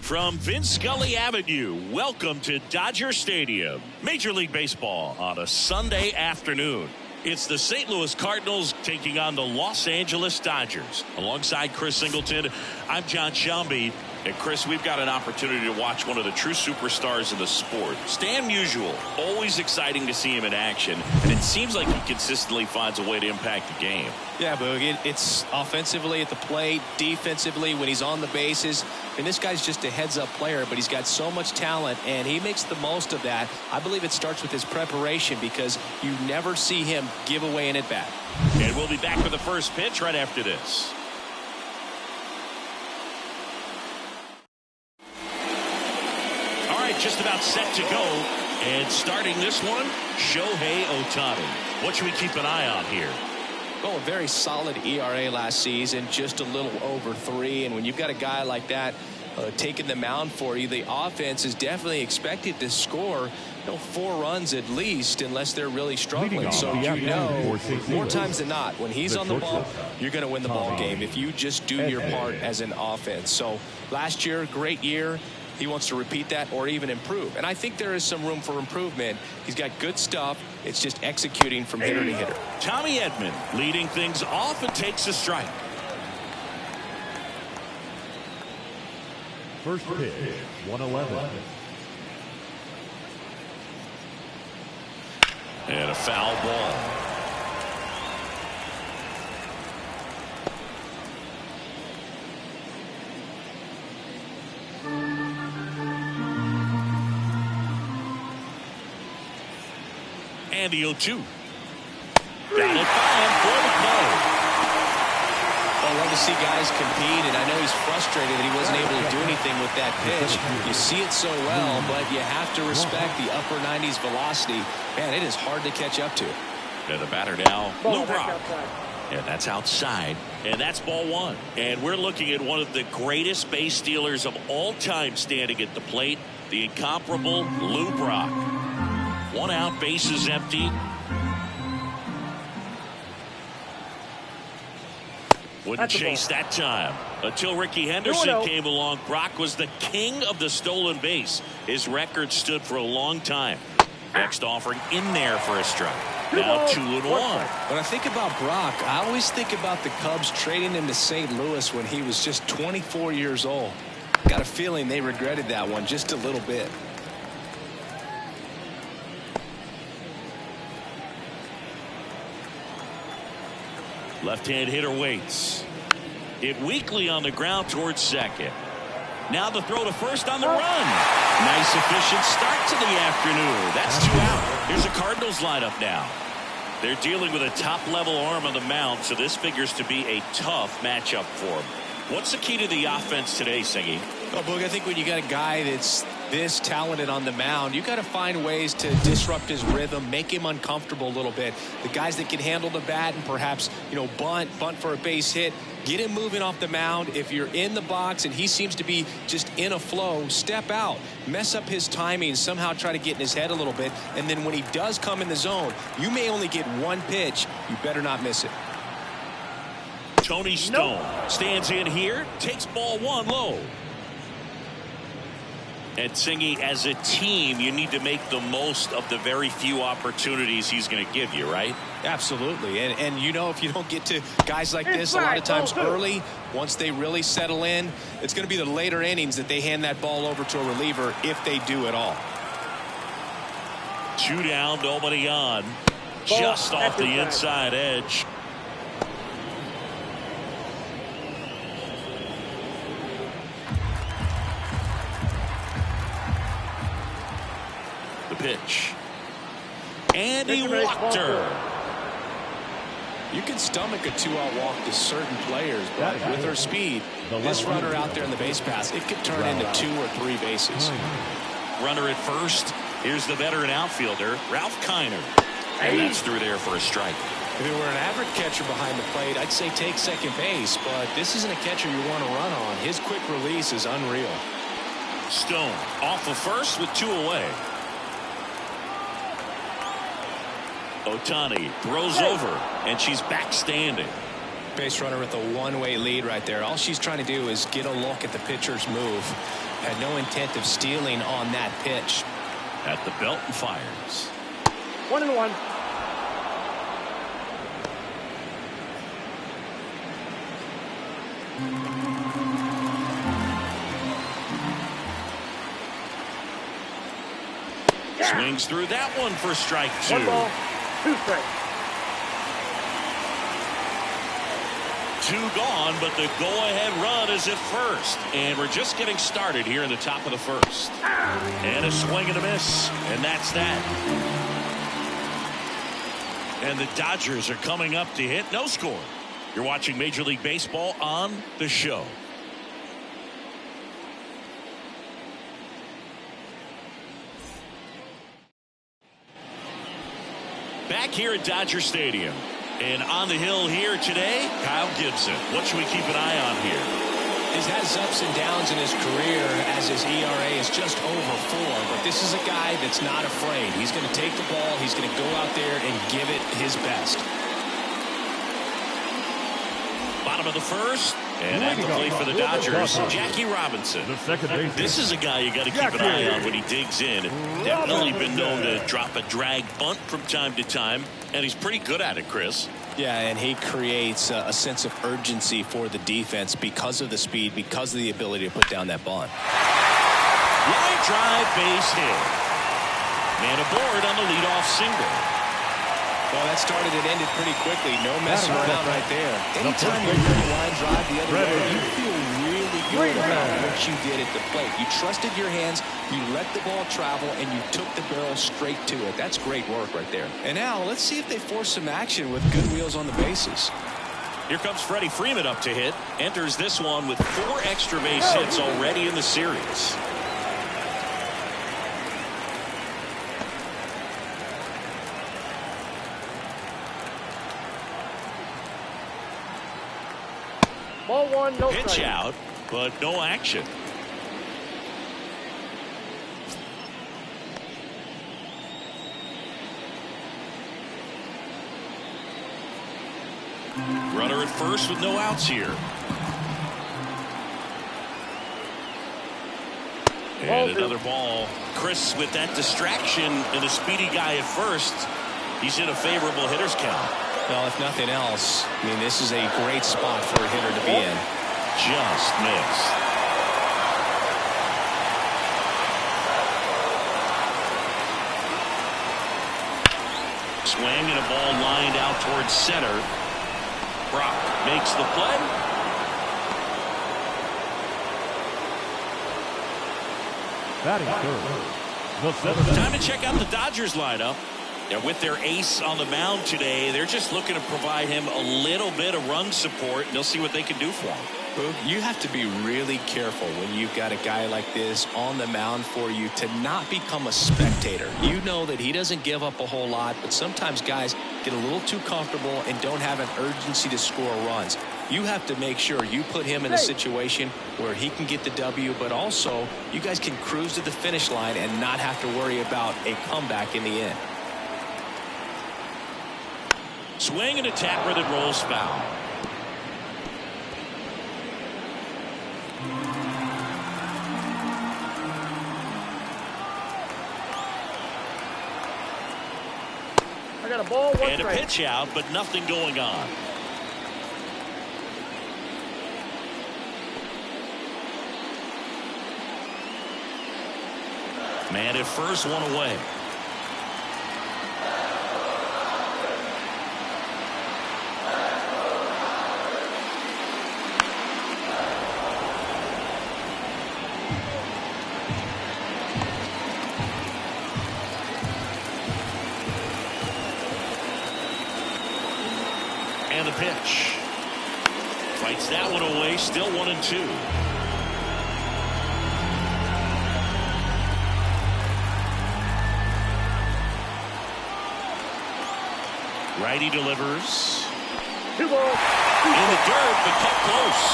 From Vince Scully Avenue, welcome to Dodger Stadium. Major League Baseball on a Sunday afternoon. It's the St. Louis Cardinals taking on the Los Angeles Dodgers. Alongside Chris Singleton, I'm John Shelby. And Chris, we've got an opportunity to watch one of the true superstars in the sport. Stan Musial, always exciting to see him in action. And it seems like he consistently finds a way to impact the game. Yeah, Boog, it's offensively at the plate, defensively when he's on the bases. And this guy's just a heads-up player, but he's got so much talent, and he makes the most of that. I believe it starts with his preparation because you never see him give away an at-bat. And we'll be back with the first pitch right after this. Just about set to go, and starting this one, Shohei Ohtani. What should we keep an eye on here? Well, a very solid ERA last season, just a little over 3, and when you've got a guy like that taking the mound for you, the offense is definitely expected to score 4 runs at least, unless they're really struggling. So more times than not, when he's on the ball, you're going to win the ball game if you just do your part as an offense. So last year, great year. He wants to repeat that or even improve. And I think there is some room for improvement. He's got good stuff. It's just executing from hitter to hitter. Tommy Edman leading things off and takes a strike. First pitch, 111. And a foul ball. And the 0-2. Down at 5 for the play. I love to see guys compete, and I know he's frustrated that he wasn't able to do anything with that pitch. You see it so well, but you have to respect the upper 90s velocity. Man, it is hard to catch up to. And the batter now, Lou Brock. And that's outside. And that's ball 1. And we're looking at one of the greatest base stealers of all time standing at the plate, the incomparable Lou Brock. 1 out, bases empty. Wouldn't chase that time until Ricky Henderson came along. Brock was the king of the stolen base. His record stood for a long time. Next offering in there for a strike. Now 2-1. When I think about Brock, I always think about the Cubs trading him to St. Louis when he was just 24 years old. Got a feeling they regretted that one just a little bit. Left-hand hitter waits. Hit weakly on the ground towards second. Now the throw to first on the run. Nice efficient start to the afternoon. That's 2 out. Here's the Cardinals lineup now. They're dealing with a top-level arm on the mound, so this figures to be a tough matchup for them. What's the key to the offense today, Singy? Well, Boog, I think when you got a guy that's this talented on the mound, you got to find ways to disrupt his rhythm, make him uncomfortable a little bit. The guys that can handle the bat and perhaps, bunt for a base hit, get him moving off the mound. If you're in the box and he seems to be just in a flow, step out, mess up his timing, somehow try to get in his head a little bit. And then when he does come in the zone, you may only get 1 pitch. You better not miss it. Tony Stone stands in here, takes ball 1 low. And Singy, as a team, you need to make the most of the very few opportunities he's going to give you, right? Absolutely. And if you don't get to guys like this a lot of times early, once they really settle in, it's going to be the later innings that they hand that ball over to a reliever if they do at all. 2 down, nobody on. Just off the inside edge. Pitch. And he walked her. You can stomach a 2-out walk to certain players, but with her speed, this runner out there in the base pass, it could turn into 2 or 3 bases. Runner at first. Here's the veteran outfielder, Ralph Kiner. And that's through there for a strike. If it were an average catcher behind the plate, I'd say take second base, but this isn't a catcher you want to run on. His quick release is unreal. Stone off of first with 2 away. Ohtani throws over, and she's back standing. Base runner with a one-way lead right there. All she's trying to do is get a look at the pitcher's move. Had no intent of stealing on that pitch. At the belt and fires. 1-1. Swings through that one for strike 2. 1 ball, 2 strikes. 2 gone, but the go-ahead run is at first. And we're just getting started here in the top of the first. And a swing and a miss. And that's that. And the Dodgers are coming up to hit. No score. You're watching Major League Baseball on The Show. Back here at Dodger Stadium. And on the hill here today, Kyle Gibson. What should we keep an eye on here? He's had his ups and downs in his career as his ERA is just over 4. But this is a guy that's not afraid. He's going to take the ball. He's going to go out there and give it his best. Bottom of the first. And at the plate for the Dodgers, Jackie Robinson. This is a guy you got to keep an eye on when he digs in. Definitely been known to drop a drag bunt from time to time, and he's pretty good at it, Chris. Yeah, and he creates a sense of urgency for the defense because of the speed, because of the ability to put down that bunt. Line drive, base hit. Man aboard on the leadoff single. Well, that started and ended pretty quickly. No messing around right there. Anytime you hit a line drive the other way, you feel really good about what you did at the plate. You trusted your hands, you let the ball travel, and you took the barrel straight to it. That's great work right there. And now, let's see if they force some action with good wheels on the bases. Here comes Freddie Freeman up to hit. Enters this one with 4 extra base hits already in the series. Ball 1, no pitch strike. out, but no action. Runner at first with no outs here. And another ball. Chris, with that distraction and a speedy guy at first, he's in a favorable hitter's count. Well, if nothing else, I mean, this is a great spot for a hitter to be in. Just missed. Swing and a ball lined out towards center. Brock makes the play. Batting third. Time to check out the Dodgers lineup. And with their ace on the mound today, they're just looking to provide him a little bit of run support, and they'll see what they can do for him. You have to be really careful when you've got a guy like this on the mound for you to not become a spectator. You know that he doesn't give up a whole lot, but sometimes guys get a little too comfortable and don't have an urgency to score runs. You have to make sure you put him in a situation where he can get the W, but also you guys can cruise to the finish line and not have to worry about a comeback in the end. Swing and a tapper that rolls foul. I got a ball, 1 And a strike. pitch out, but nothing going on. Man at first, 1 away. And the pitch. Fights that one away, still 1-2. Righty delivers. 2 balls. In the dirt, but kept close.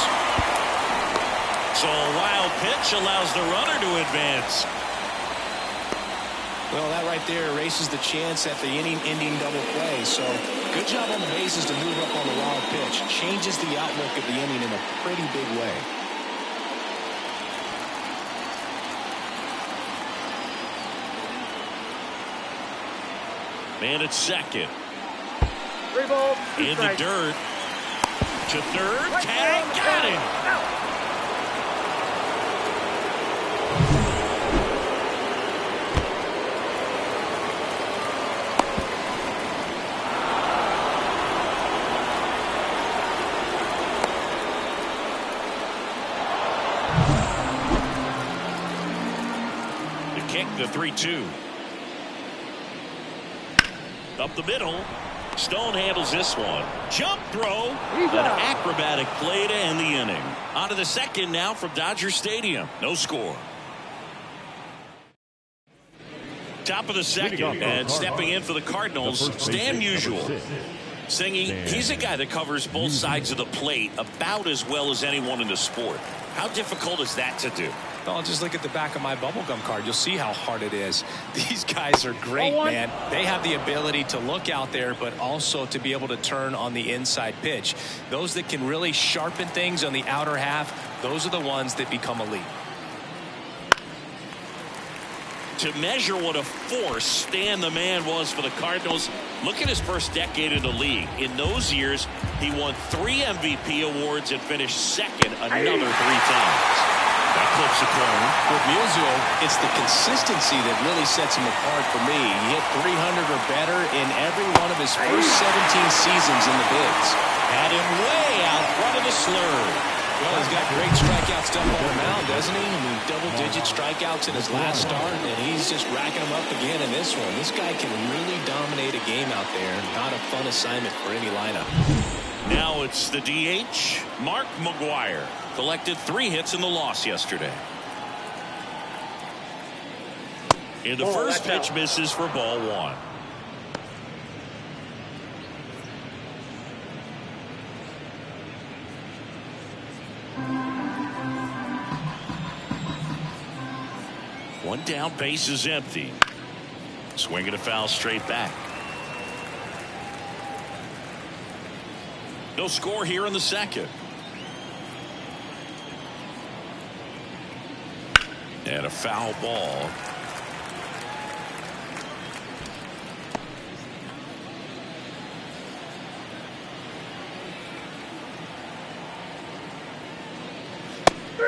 So a wild pitch allows the runner to advance. Well, that right there erases the chance at the inning-ending double play. So good job on the bases to move up on the wild pitch. Changes the outlook of the inning in a pretty big way. Man at second. 3 balls, 2 In the strikes. dirt. To third. Right Tag. down, Got him. out. The kick, the 3-2. Up the middle. Stone handles this one. Jump throw. An acrobatic play to end the inning. On to the second now from Dodger Stadium. No score. Top of the second, and stepping in for the Cardinals, Stan Musial. Singing, he's a guy that covers both sides of the plate about as well as anyone in the sport. How difficult is that to do? Well, just look at the back of my bubblegum card. You'll see how hard it is. These guys are great, man. They have the ability to look out there, but also to be able to turn on the inside pitch. Those that can really sharpen things on the outer half, those are the ones that become elite. To measure what a force Stan the Man was for the Cardinals, look at his first decade in the league. In those years, he won 3 MVP awards and finished second another 3 times. That clips the corner. With Musial, it's the consistency that really sets him apart for me. He hit 300 or better in every one of his first 17 seasons in the bigs. Had him way out front of the slurve. Well, he's got great strikeout stuff on the mound, doesn't he? I mean, double-digit strikeouts in his last start, and he's just racking them up again in this one. This guy can really dominate a game out there. Not a fun assignment for any lineup. Now it's the DH, Mark McGwire. Collected 3 hits in the loss yesterday. In the first pitch, misses for ball 1. One down, base is empty. Swinging a foul straight back. No score here in the second. And a foul ball.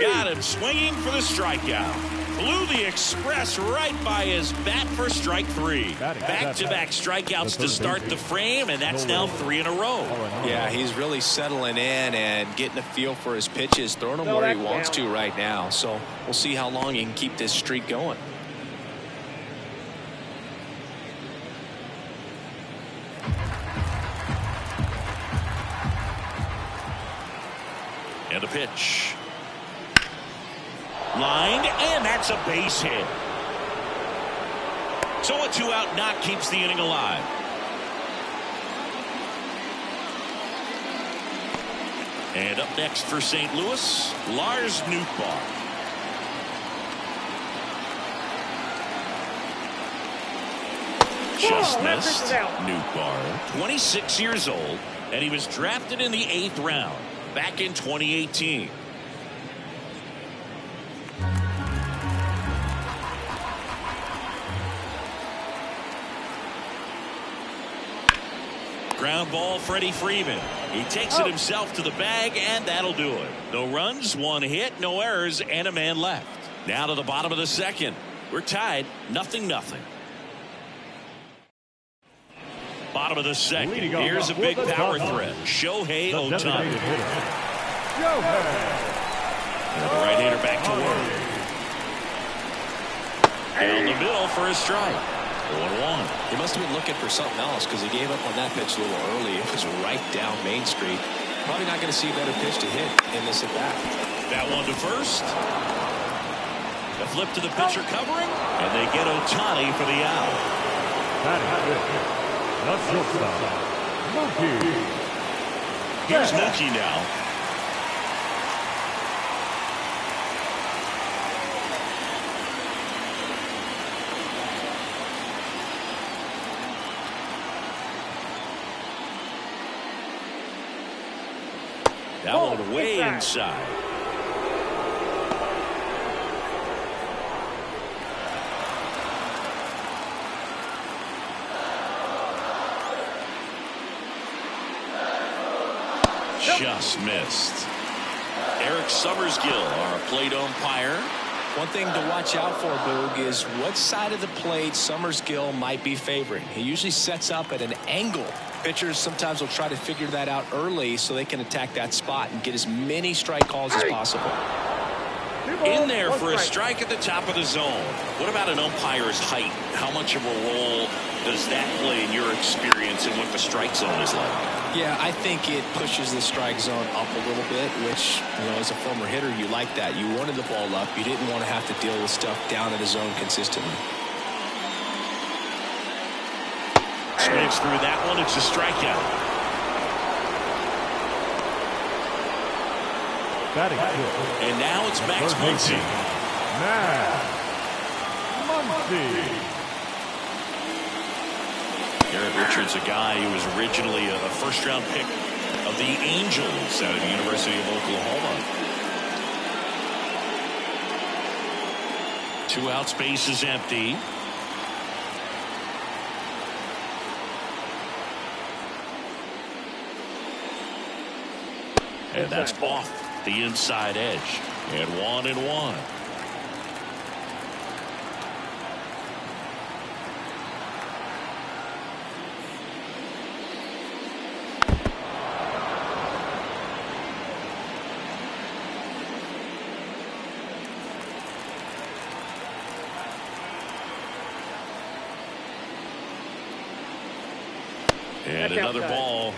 Got him swinging for the strikeout. Blew the express right by his bat for strike 3. Back-to-back strikeouts to start the frame, and that's now 3 in a row. Yeah, he's really settling in and getting a feel for his pitches, throwing them where he wants to right now. So we'll see how long he can keep this streak going. And a pitch. Lined, and that's a base hit. So a 2-out knock keeps the inning alive. And up next for St. Louis, Lars Nootbaar. Just missed. Nootbaar, 26 years old, and he was drafted in the 8th round back in 2018. Ground ball, Freddie Freeman. He takes it himself to the bag, and that'll do it. No runs, 1 hit, no errors, and a man left. Now to the bottom of the second. We're tied, 0-0. Bottom of the second. Here's a big power threat. Shohei Ohtani. And the right-hander back to work. Down the middle for a strike. 1-1. He must have been looking for something else because he gave up on that pitch a little early. It was right down Main Street. Probably not going to see a better pitch to hit in this at bat. That one to first. The flip to the pitcher covering, and they get Ohtani for the out. Here's Mookie now. That one way inside. just missed. Eric Summersgill, our plate umpire. One thing to watch out for, Boog, is what side of the plate Summersgill might be favoring. He usually sets up at an angle. Pitchers sometimes will try to figure that out early so they can attack that spot and get as many strike calls as possible. In there for a strike at the top of the zone. What about an umpire's height? How much of a role does that play in your experience and what the strike zone is like? Yeah, I think it pushes the strike zone up a little bit, which, as a former hitter, you like that. You wanted the ball up. You didn't want to have to deal with stuff down in the zone consistently. Swings through that one. It's a strikeout. And now it's Max Muncy. Garrett Richards, a guy who was originally a first-round pick of the Angels out of the University of Oklahoma. 2 outs, base is empty. And that's off the inside edge. And 1-1. And another ball.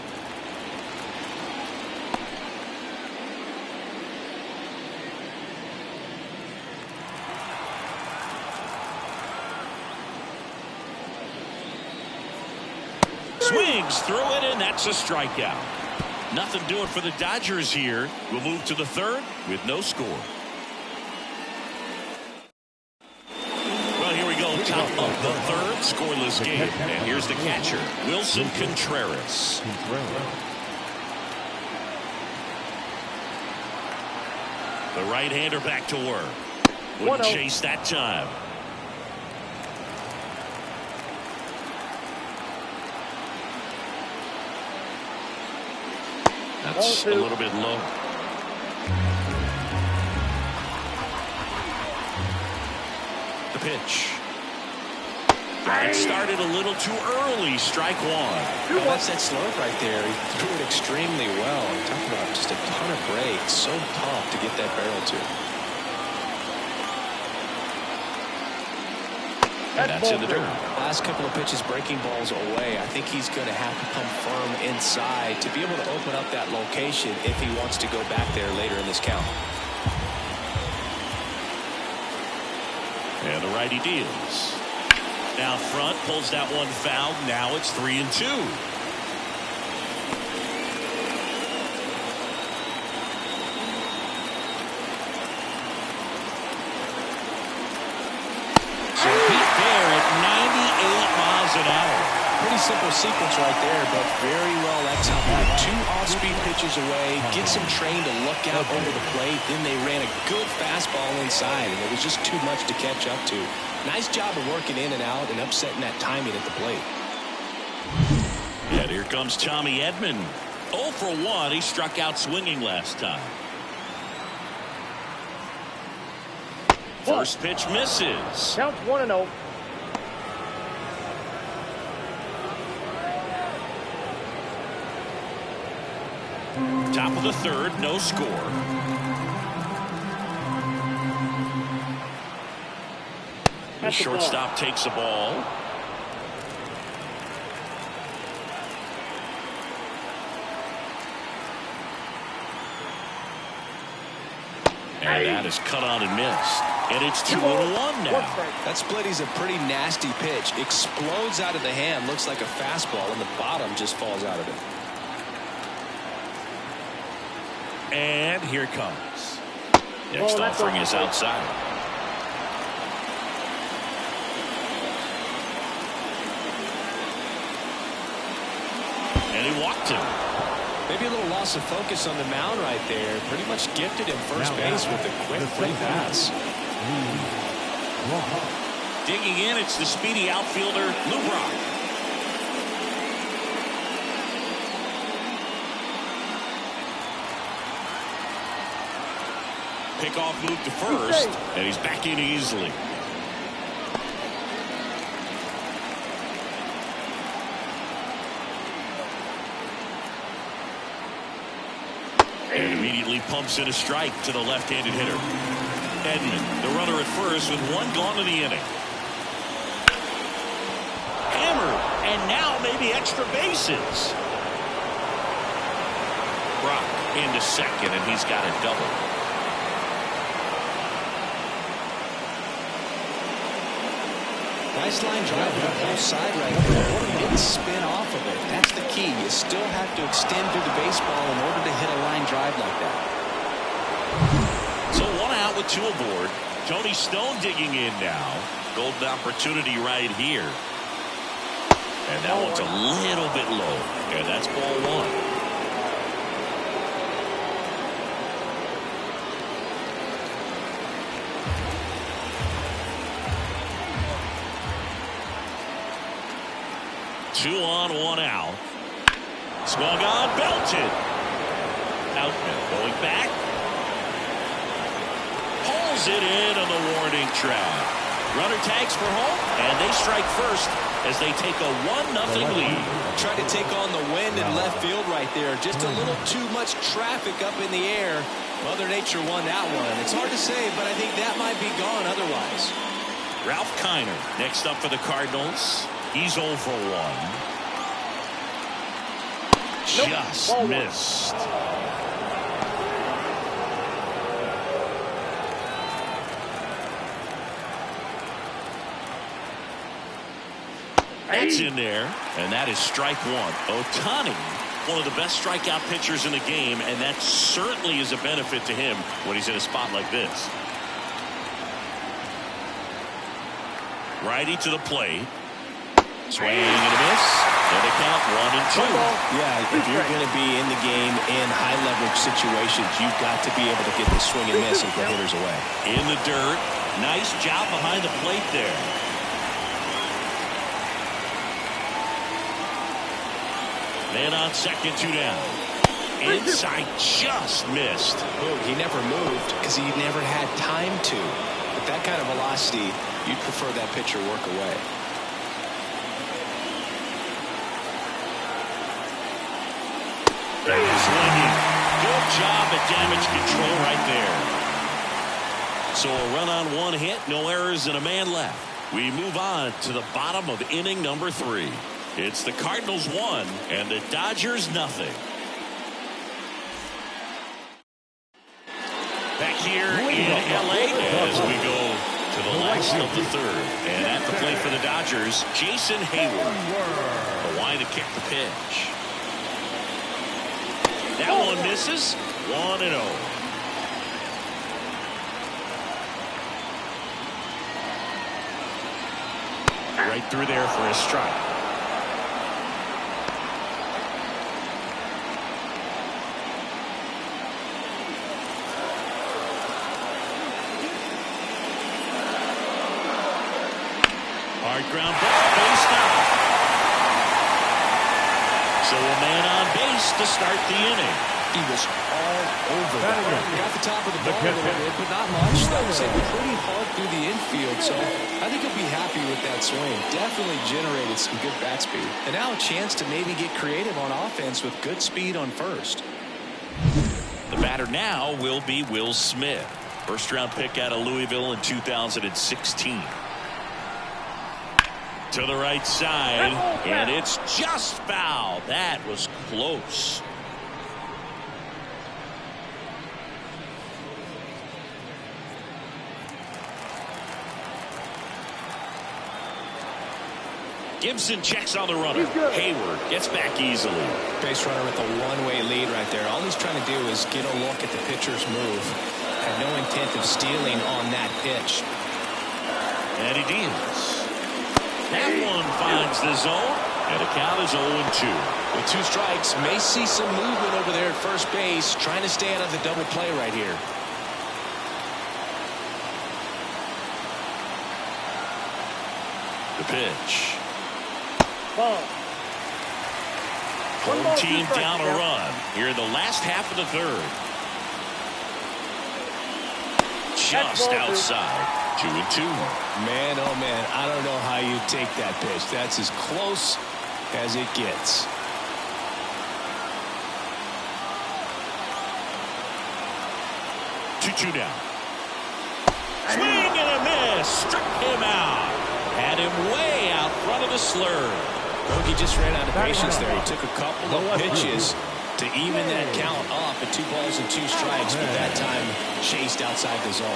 Swings through it, and that's a strikeout. Nothing doing for the Dodgers here. We'll move to the third with no score. Well, here we go. Top of the third, scoreless game. And here's the catcher, Wilson Contreras. The right-hander back to work. Wouldn't chase that time. That's a little bit low. The pitch. That started a little too early. Strike one. Well, that's that slope right there. He threw it extremely well. Talking about just a ton of breaks. So tough to get that barrel to. And that's in the dirt. Last couple of pitches breaking balls away. I think he's going to have to come firm inside to be able to open up that location if he wants to go back there later in this count. And the righty deals. Now front, pulls that one foul. Now it's 3-2. Pretty simple sequence right there, but very well executed. 2 off-speed pitches away, gets him trained to look out over the plate. Then they ran a good fastball inside, and it was just too much to catch up to. Nice job of working in and out and upsetting that timing at the plate. And here comes Tommy Edman. 0 for 1. He struck out swinging last time. First pitch misses. Counts 1-0. Top of the third, no score. The shortstop takes the ball. And that is cut on and missed. And it's 2-1 now. That splitty's a pretty nasty pitch. Explodes out of the hand. Looks like a fastball, and the bottom just falls out of it. And here it comes. Next offering is outside. And he walked him. Maybe a little loss of focus on the mound right there. Pretty much gifted him first base with a quick free pass. Digging in, it's the speedy outfielder, Lou Brock. Pickoff move to first, and he's back in easily. And immediately pumps in a strike to the left-handed hitter. Edman, the runner at first with one gone in the inning. Hammered, and now maybe extra bases. Brock into second, and he's got a double. Nice line drive to the whole side right there. He didn't spin off of it. That's the key. You still have to extend through the baseball in order to hit a line drive like that. So one out with two aboard. Tony Stone digging in now. Golden opportunity right here. And that one's a little bit low. And that's ball one. Two on, one out. Swung on, belted. Outman going back. Pulls it in on the warning track. Runner tags for home, and they strike first as they take a 1-0 lead. Tried to take on the wind in left field right there. Just a little too much traffic up in the air. Mother Nature won that one. It's hard to say, but I think that might be gone otherwise. Ralph Kiner next up for the Cardinals. He's 0 for 1. Just missed. That's in there, and that is strike one. Ohtani, one of the best strikeout pitchers in the game, and that certainly is a benefit to him when he's in a spot like this. Righty to the plate. Swing and a miss. And they count 1-2. Yeah, if you're going to be in the game in high leverage situations, you've got to be able to get the swing and miss and put hitters away. In the dirt. Nice job behind the plate there. Man on second, 2 down. Inside, just missed. Oh, he never moved because he never had time to. With that kind of velocity, you'd prefer that pitcher work away. Swinging. Good job at damage control right there. So a run on one hit, no errors, and a man left. We move on to the bottom of inning number 3. It's the Cardinals 1 and the Dodgers 0. Back here in LA as we go to the last of the third. And at the plate for the Dodgers, Jason Hayward. The line to kick the pitch. That one misses. 1-0. Right through there for a strike. Hard ground ball, base out. So a man on base to start the inning. He was all over that. Got the top of the ball a little bit, but not much. That was pretty hard through the infield, so I think he'll be happy with that swing. Definitely generated some good bat speed. And now a chance to maybe get creative on offense with good speed on first. The batter now will be Will Smith. First round pick out of Louisville in 2016. To the right side, and it's just foul. That was close. Gibson checks on the runner. Hayward gets back easily. Base runner with a one-way lead right there. All he's trying to do is get a look at the pitcher's move. Had no intent of stealing on that pitch. And he deals. That one finds the zone, and the count is 0-2. With 2 strikes, may see some movement over there at first base, trying to stay out of the double play right here. The pitch. Ball. Home team down a run here in the last half of the third. just outside. 2-2. Man, oh man, I don't know how you take that pitch. That's as close as it gets. Two down. Swing and a miss. Struck him out. Had him way out front of the slur. He just ran out of patience there. He took a couple of pitches to even that count up at 2 balls and 2 strikes, but that time chased outside the zone.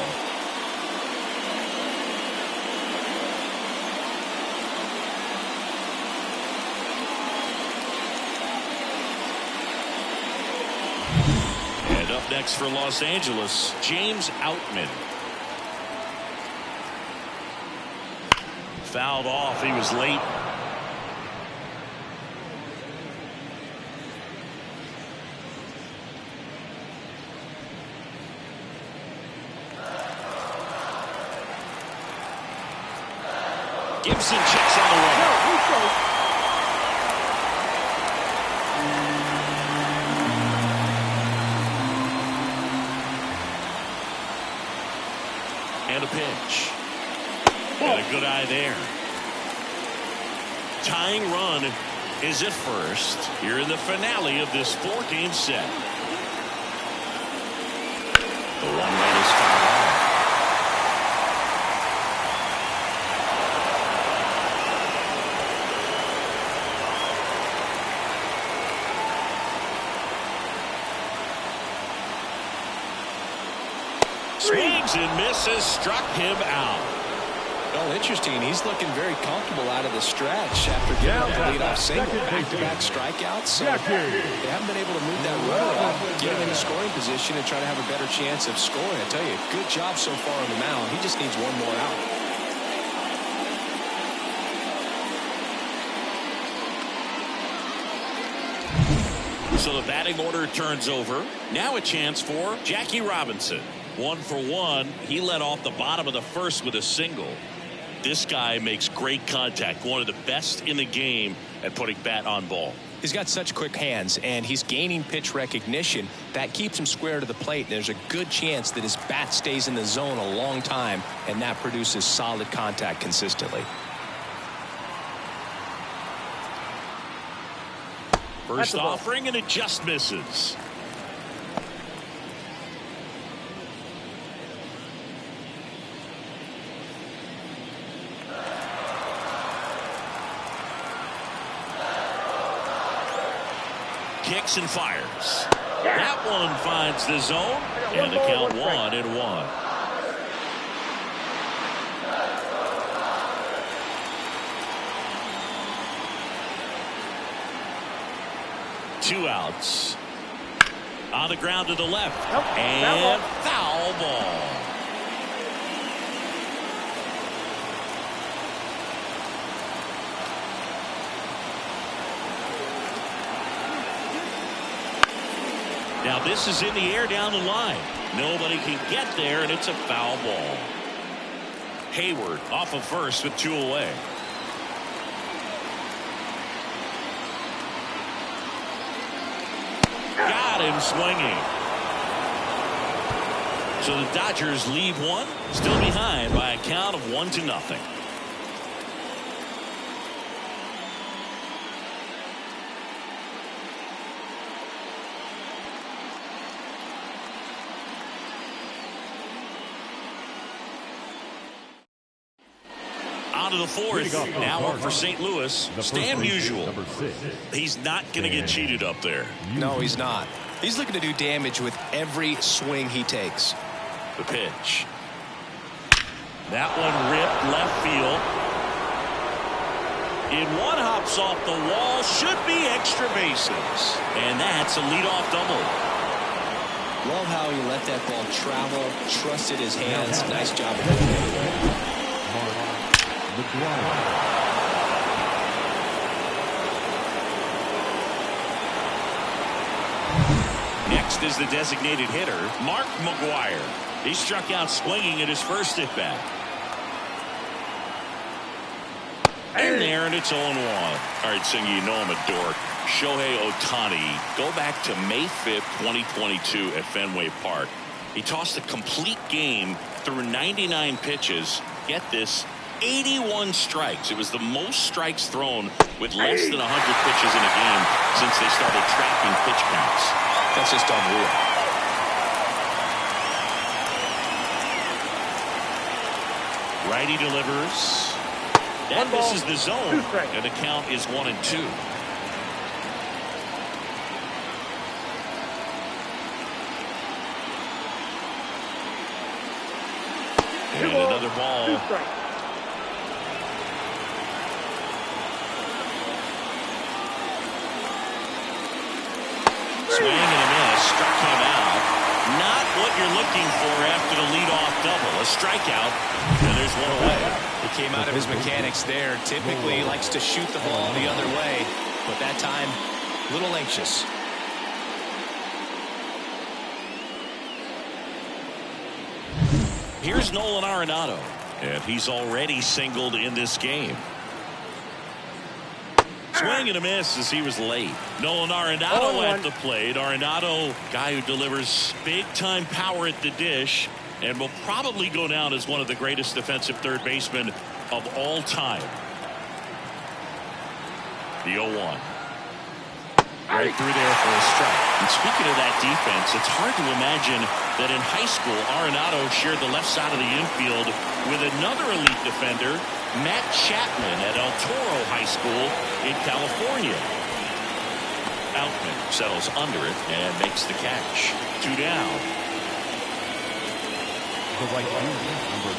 And up next for Los Angeles, James Outman. Fouled off. He was late. Gibson checks on the run. And a pitch. And a good eye there. Tying run is at first here in the finale of this 4-game set. The 1 run is fouled off. Swings and misses, struck him out. Well, interesting. He's looking very comfortable out of the stretch after getting that leadoff single. Back-to-back strikeouts. So they haven't been able to move that runner up, get him in a scoring position, and try to have a better chance of scoring. I tell you, good job so far on the mound. He just needs one more out. So the batting order turns over. Now a chance for Jackie Robinson. 1 for 1. He led off the bottom of the first with a single. This guy makes great contact. One of the best in the game at putting bat on ball. He's got such quick hands, and he's gaining pitch recognition. That keeps him square to the plate. There's a good chance that his bat stays in the zone a long time, and that produces solid contact consistently. First offering, and it just misses. Kicks and fires. That one finds the zone, and the count 1-1. Two outs. On the ground to the left. And foul ball. Now this is in the air down the line. Nobody can get there, and it's a foul ball. Hayward off of first with 2 away. Got him swinging. So the Dodgers leave one, still behind by a count of 1-0. On to the fourth. Now up for St. Louis. Stan Musial. He's not going to get cheated up there. No, he's not. He's looking to do damage with every swing he takes. The pitch. That one ripped left field. In one hops off the wall. Should be extra bases. And that's a leadoff double. Love how he let that ball travel, trusted his hands. Nice job of putting it away. Next is the designated hitter, Mark McGwire. He struck out swinging at his first at bat. In there, and it's 0-1. All right, Singy, you know I'm a dork. Shohei Ohtani, go back to May 5th, 2022 at Fenway Park. He tossed a complete game through 99 pitches. Get this, 81 strikes. It was the most strikes thrown with less than 100 pitches in a game since they started tracking pitch counts. That's just unreal. Righty delivers. That misses the zone, and the count is 1-2. And another ball. Swing and a miss. Struck him out. Not what you're looking for after the leadoff double. A strikeout, and there's one away. He came out of his mechanics there. Typically he likes to shoot the ball the other way, but that time a little anxious. Here's Nolan Arenado, and he's already singled in this game. Swing and a miss as he was late. Nolan Arenado at the plate. Arenado, guy who delivers big-time power at the dish and will probably go down as one of the greatest defensive third basemen of all time. The 0-1. Right through there for a strike. And speaking of that defense, it's hard to imagine that in high school, Arenado shared the left side of the infield with another elite defender, Matt Chapman at El Toro High School in California. Outman settles under it and makes the catch. 2 down. The right fielder, number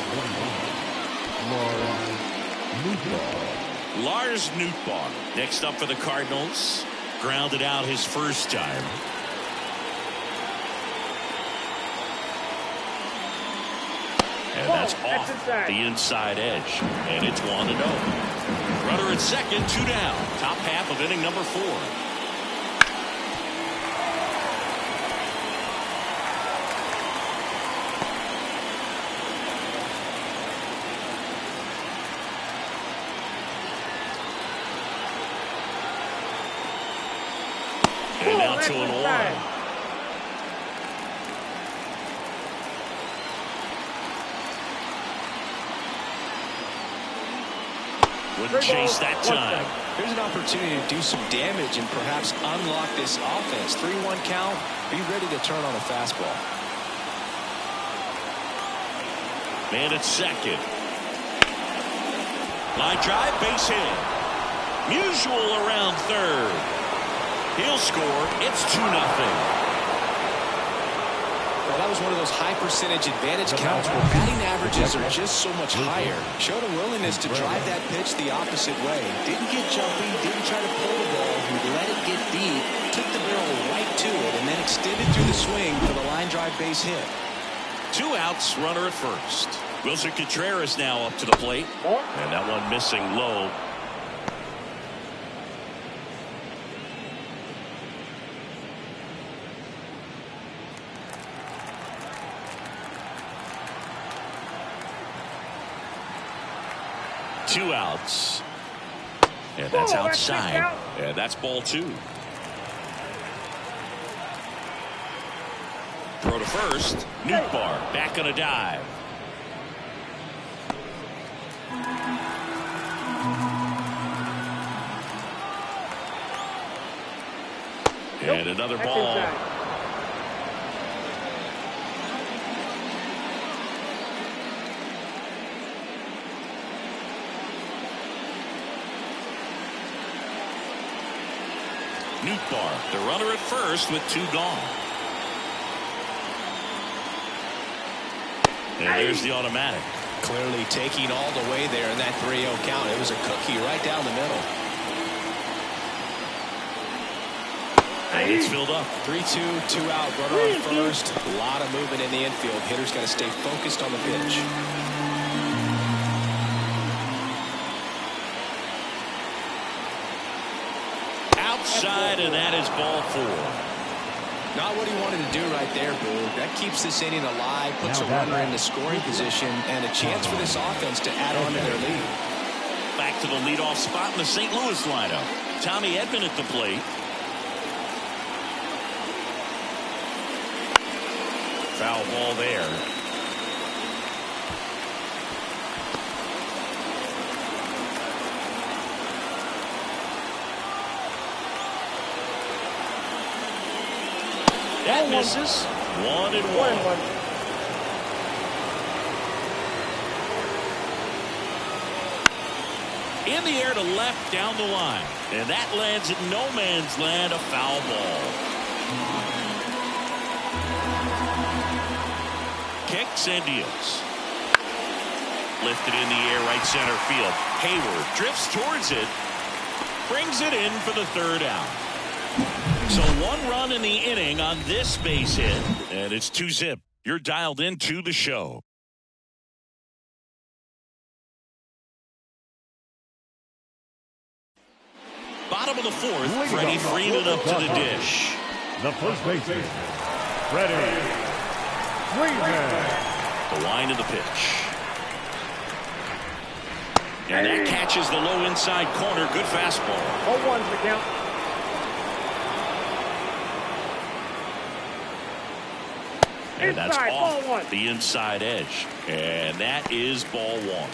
21, Lars Nootbaar next up for the Cardinals. Grounded out his first time. And that's off the inside edge. And it's 1-0. Runner at second, 2 down. Top half of inning number 4. And now 2-1. Wouldn't chase that time. Here's an opportunity to do some damage and perhaps unlock this offense. 3-1 count. Be ready to turn on a fastball. Man at second. Line drive, base hit. Musial around third. He'll score. It's 2-0. Well, that was one of those high percentage advantage counts where batting averages are just so much higher. Showed a willingness to drive that pitch the opposite way. Didn't get jumpy, didn't try to pull the ball, he let it get deep, took the barrel right to it, and then extended through the swing for the line drive base hit. 2 outs, runner at first. Wilson Contreras now up to the plate. And that one missing low. Two outs. And that's outside. And that's ball 2. Throw to first. Nootbaar back on a dive. And another ball. Nootbaar, the runner at first with 2 gone. And there's the automatic. Clearly taking all the way there in that 3-0 count. It was a cookie right down the middle. And it's filled up. 3-2, 2 out, runner on first. A lot of movement in the infield. Hitter's got to stay focused on the pitch. Outside, and that is ball 4. Not what he wanted to do right there, Boo. That keeps this inning alive, puts a runner in the scoring position, and a chance for this offense to add on to their lead. Back to the leadoff spot in the St. Louis lineup. Tommy Edman at the plate. Foul ball there. That misses. 1-1. In the air to left down the line. And that lands at no man's land, a foul ball. Kicks and deals. Lifted in the air right center field. Hayward drifts towards it. Brings it in for the third out. So 1 run in the inning on this base hit. And it's 2-zip. You're dialed into the show. Bottom of the fourth, Freddie Freeman up to the dish. The first baseman, Freddie Freeman. The line of the pitch. And that catches the low inside corner. Good fastball. 0-1's the count. And that's Inside, off ball one. the inside edge. And that is ball 1.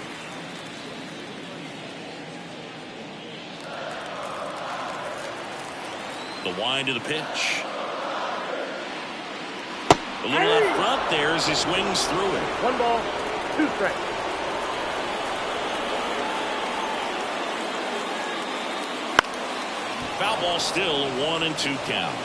The wind of the pitch. A little up front there as he swings through it. 1 ball, 2 strikes. Foul ball still, 1-2 count.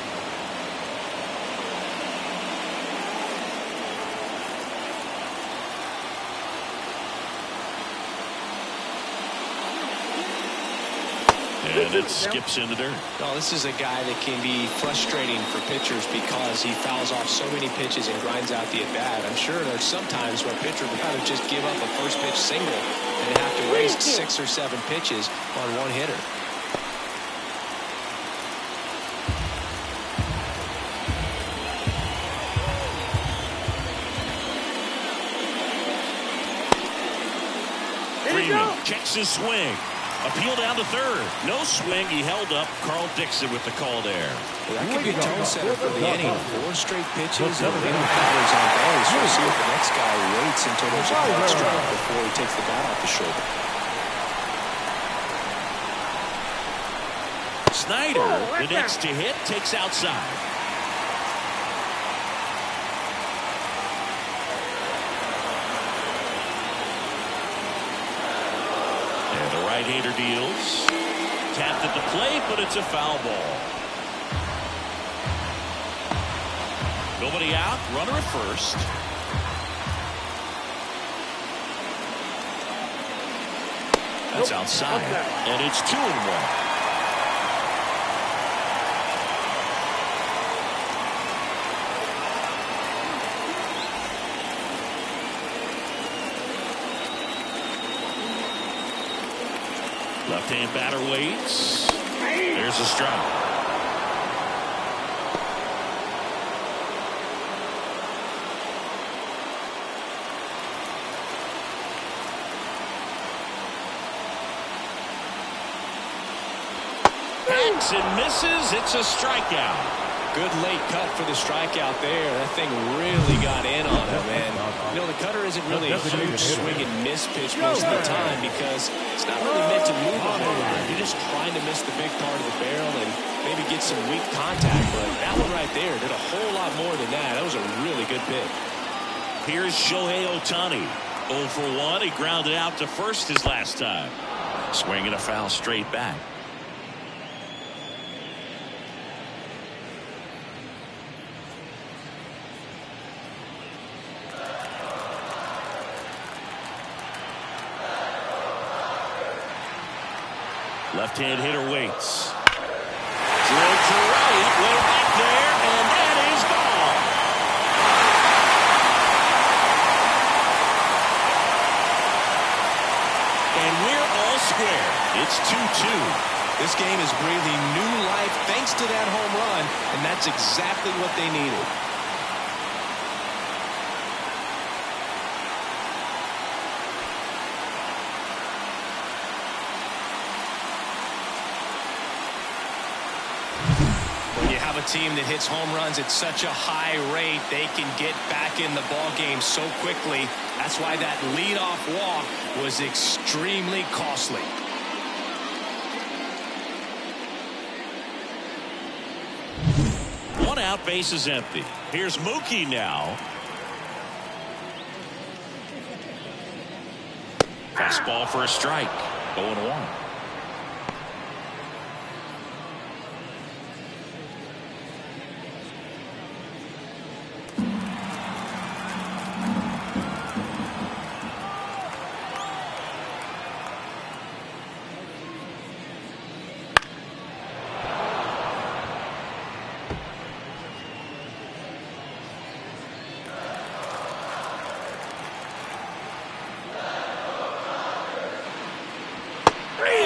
And it skips in the dirt. Well, this is a guy that can be frustrating for pitchers because he fouls off so many pitches and grinds out the at-bat. I'm sure there's some times where a pitcher would rather just give up a first pitch single and have to waste 6 or 7 pitches on one hitter. Freeman checks his swing. Appeal down to third. No swing. He held up. Carl Dixon with the call there. Well, that could be a tone setter for the inning. 4 straight pitches and leading batters on base. We'll see if the next guy waits until there's a called strike before he takes the bat off the shoulder. Snyder, the next to hit, takes outside. Right-hander deals. Tapped at the plate, but it's a foul ball. Nobody out. Runner at first. That's outside. And it's 2-1. Left-hand batter waits. There's a strike. Hacks and misses. It's a strikeout. Good late cut for the strikeout there. That thing really got in on him, man. You know, the cutter isn't really a huge swing and miss pitch most of the time because it's not really meant to move a whole lot. You're just trying to miss the big part of the barrel and maybe get some weak contact. But that one right there did a whole lot more than that. That was a really good pick. Here's Shohei Ohtani. 0 for 1. He grounded out to first his last time. Swinging a foul straight back. Left-hand hitter waits. Drilled to right, way back there, and that is gone. And we're all square. It's 2-2. This game is breathing new life thanks to that home run, and that's exactly what they needed. a team that hits home runs at such a high rate, they can get back in the ball game so quickly. That's why that leadoff walk was extremely costly. One out, base is empty. Here's Mookie now. Fastball for a strike. 0-1.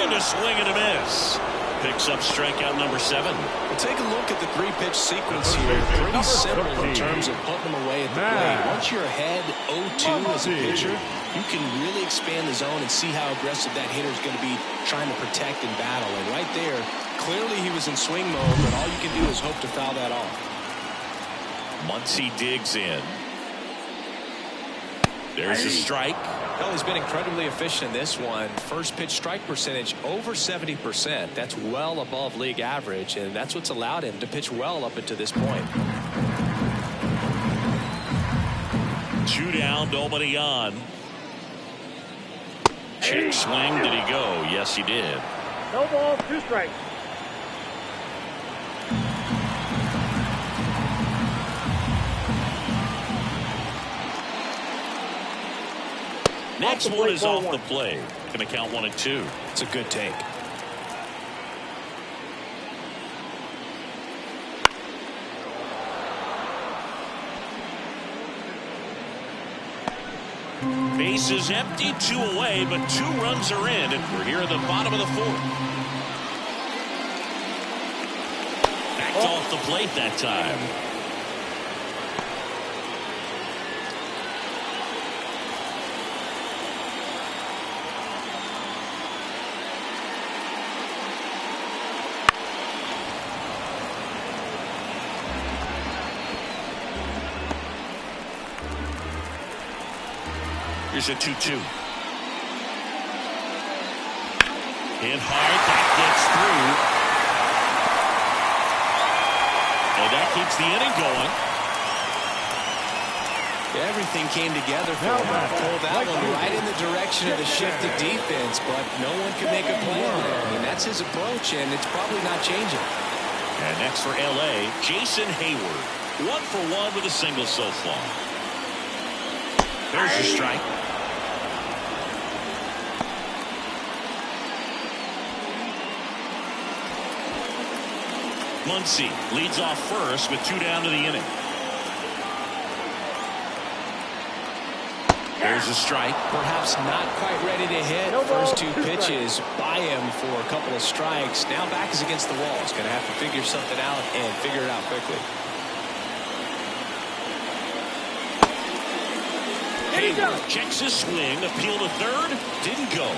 A swing and a miss. Picks up strikeout number 7. Well, take a look at the 3-pitch sequence here. Pretty simple in terms of putting them away at the plate. Once you're ahead 0-2 as a pitcher, you can really expand the zone and see how aggressive that hitter is going to be trying to protect and battle. And right there, clearly he was in swing mode, but all you can do is hope to foul that off. Muncy digs in. There's a strike. Well, he's been incredibly efficient in this one. First pitch strike percentage over 70%. That's well above league average, and that's what's allowed him to pitch well up until this point. 2 down, nobody on. Check swing. Did he go? Yes, he did. No ball, 2 strikes. Next one is off the plate. Going to count 1-2. It's a good take. Base is empty, 2 away, but 2 runs are in, and we're here at the bottom of the 4th. Backed off the plate that time. Here's a 2-2. Hit hard. That gets through. And that keeps the inning going. Everything came together for him. Pulled that one right in the direction of the shifted defense, but no one could make a play on there. I mean, that's his approach, and it's probably not changing. And next for L.A., Jason Hayward. 1 for 1 with a single so far. There's your strike. Muncy leads off first with 2 down to the inning. There's a strike. Perhaps not quite ready to hit. First 2 pitches by him for a couple of strikes. Now back is against the wall. He's going to have to figure something out and figure it out quickly. Hayward checks his swing. Appeal to third. Didn't go.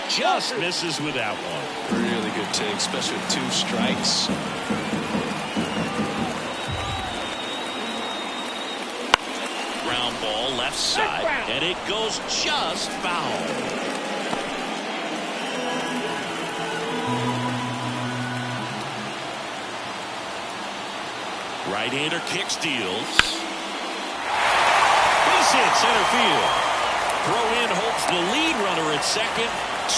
Just misses with that one. Really good take, especially with 2 strikes. Ground ball left side, and it goes just foul. Right-hander kicks, deals. Base hit center field. Throw in hopes the lead runner at second.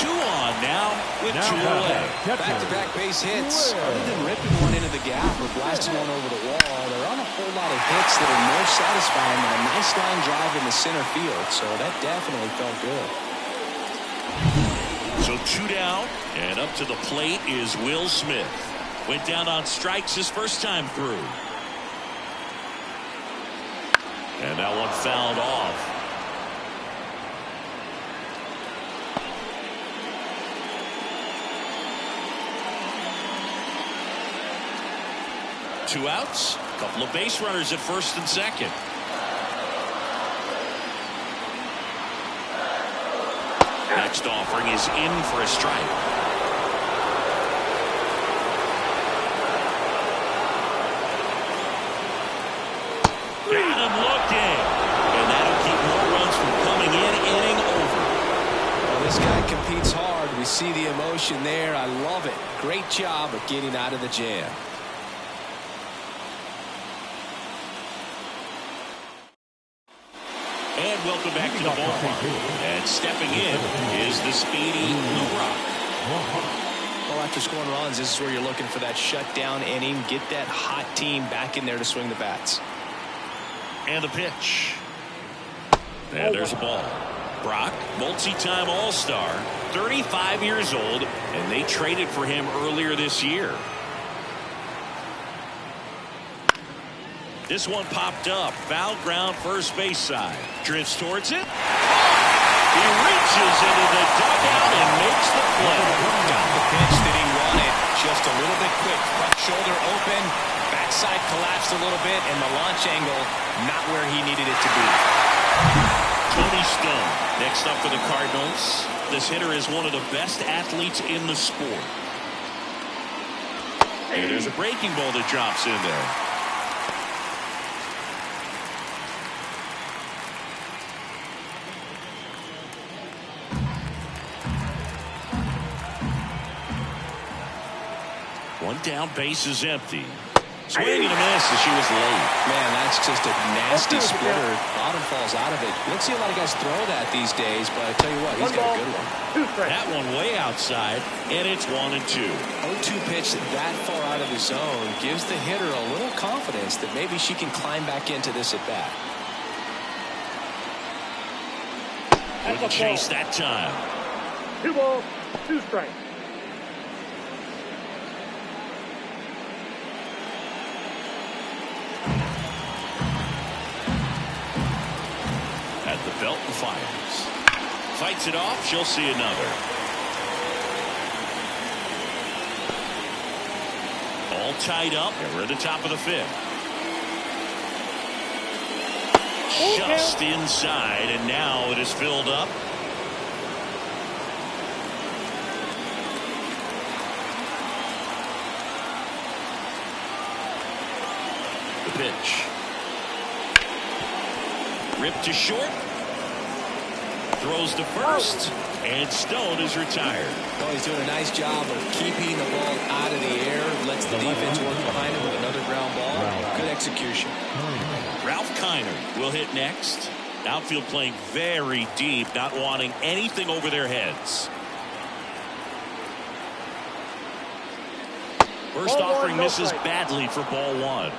2 on now with 2 away. Back-to-back base hits. Other than ripping one into the gap or blasting one over the wall, there aren't a whole lot of hits that are more satisfying than a nice line drive in the center field. So that definitely felt good. So 2 down, and up to the plate is Will Smith. Went down on strikes his first time through. And that one fouled off. Two outs, a couple of base runners at first and second. Next offering is in for a strike. Got him looking. And that'll keep more runs from coming in. Inning over. Well, this guy competes hard. We see the emotion there. I love it. Great job of getting out of the jam. And welcome back to the ballpark. And stepping in is the speedy Lou Brock. Well, after scoring runs, this is where you're looking for that shutdown inning. Get that hot team back in there to swing the bats. And the pitch. And there's a ball. Brock, multi-time All-Star, 35 years old, and they traded for him earlier this year. This one popped up. Foul ground, first base side. Drifts towards it. He reaches into the dugout and makes the play. Got the pitch that he wanted. Just a little bit quick. Front shoulder open. Backside collapsed a little bit, and the launch angle not where he needed it to be. Tony Stone next up for the Cardinals. This hitter is one of the best athletes in the sport. And there's a breaking ball that drops in there. One down, base is empty. Swing and a miss as she was late. Man, that's just a nasty splitter. Bottom falls out of it. You don't see a lot of guys throw that these days, but I tell you what, he's got a good one. That one way outside, and it's 1-2. 0-2 pitch that far out of the zone gives the hitter a little confidence that maybe she can climb back into this at bat. Wouldn't chase that time. 2 balls, 2 strikes. At the belt and fires. Fights it off. She'll see another. All tied up. And we're at the top of the 5th. Just inside, and now it is filled up. The pitch. Ripped to short. Throws to first. And Stone is retired. Well, he's doing a nice job of keeping the ball out of the air. Lets the defense work behind him with another ground ball. Good execution. Ralph Kiner will hit next. Outfield playing very deep, not wanting anything over their heads. First offering misses badly for ball 1.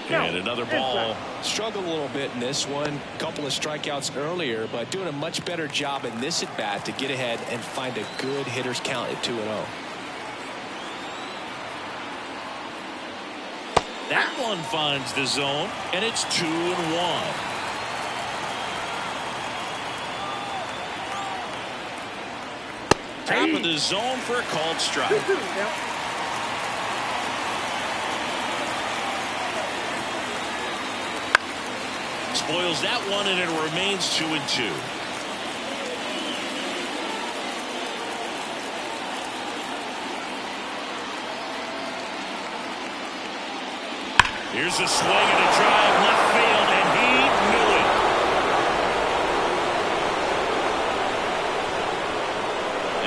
And another ball. Struggled a little bit in this one. Couple of strikeouts earlier, but doing a much better job in this at bat to get ahead and find a good hitter's count at 2-0. That one finds the zone, and it's 2-1. Top of the zone for a called strike. Spoils that one, and it remains 2-2. Here's a swing and a drive left field, and he knew it.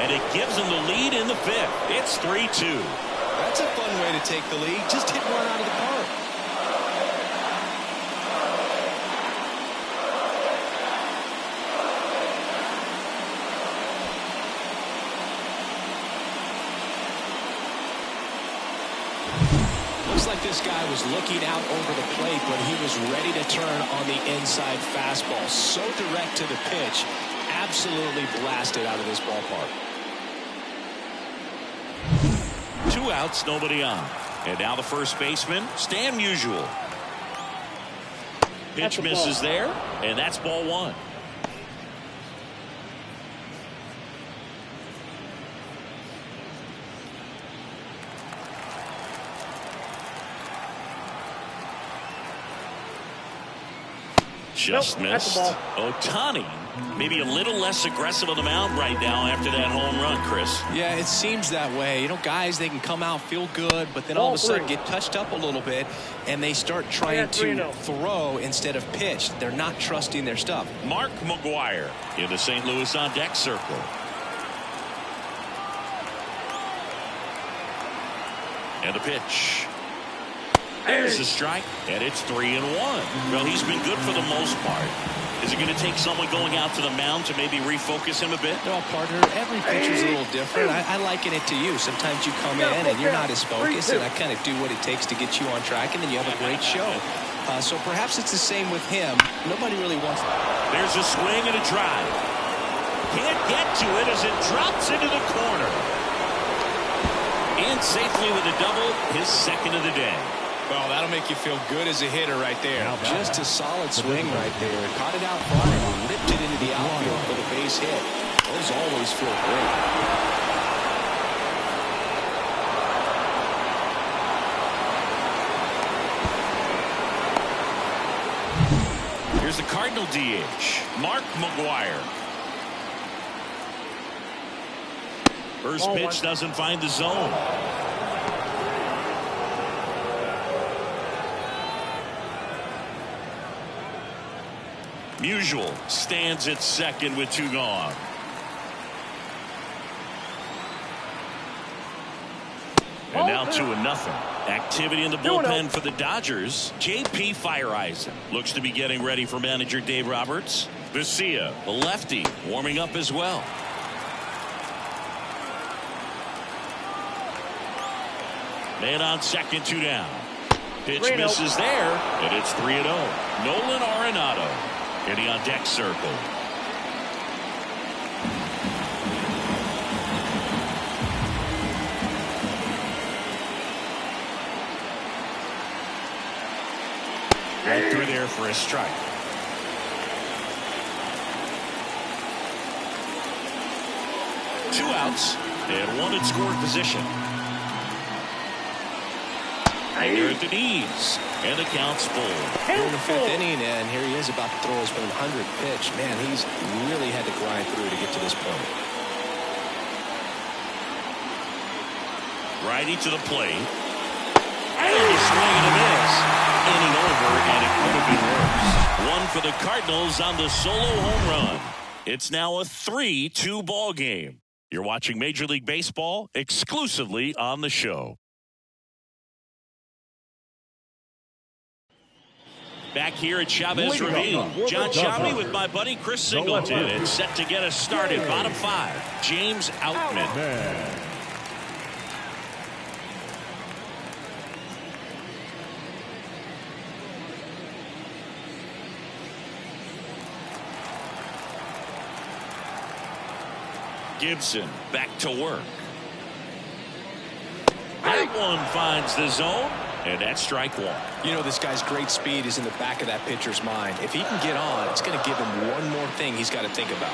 And it gives him the lead in the 5th. It's 3-2. That's a fun way to take the lead. Just hit one out of the park. Like this guy was looking out over the plate, but he was ready to turn on the inside fastball. So direct to the pitch. Absolutely blasted out of this ballpark. 2 outs, nobody on. And now the first baseman, Stan Musial. Pitch misses there, and that's ball 1. Just missed. Ohtani maybe a little less aggressive on the mound right now after that home run, Chris. Yeah, it seems that way. You know, guys, they can come out, feel good, but then all of a sudden get touched up a little bit, and they start trying to throw instead of pitch. They're not trusting their stuff. Mark McGwire in the St. Louis on deck circle. And a pitch. There's a strike, and it's 3-1. Well, he's been good for the most part. Is it going to take someone going out to the mound to maybe refocus him a bit? No, partner, every pitcher's a little different. I liken it to you. Sometimes you come in and you're not as focused, and I kind of do what it takes to get you on track, and then you have a great show. So perhaps it's the same with him. Nobody really wants... There's a swing and a drive. Can't get to it as it drops into the corner. In safely with a double, his second of the day. Well, that'll make you feel good as a hitter right there. Just a solid swing right there. Caught it out front and ripped it into the outfield for the base hit. Those always feel great. Here's the Cardinal DH, Mark McGwire. First pitch doesn't find the zone. Musial stands at second with 2 gone. And now 2-0. Activity in the bullpen for the Dodgers. J.P. Fireeisen looks to be getting ready for manager Dave Roberts. Vesia, the lefty, warming up as well. Man on second, 2 down. Pitch misses there, and it's 3-0. Nolan Arenado getting on deck circle. Right through there for a strike. Two outs and one in scoring position. And they're at the knees, and the count's full. We're in the 5th inning, and here he is about to throw his 100th pitch. Man, he's really had to grind through to get to this point. Righty to the plate. And a swing and a miss. Inning over, and it could have been worse. One for the Cardinals on the solo home run. It's now a 3-2 ball game. You're watching Major League Baseball exclusively on the show. Back here at Chavez Ravine, John Shammy with my buddy Chris Singleton. It's set to get us started. Bottom 5, James Outman. Gibson back to work. That one finds the zone. And that's strike 1. You know, this guy's great speed is in the back of that pitcher's mind. If he can get on, it's going to give him one more thing he's got to think about.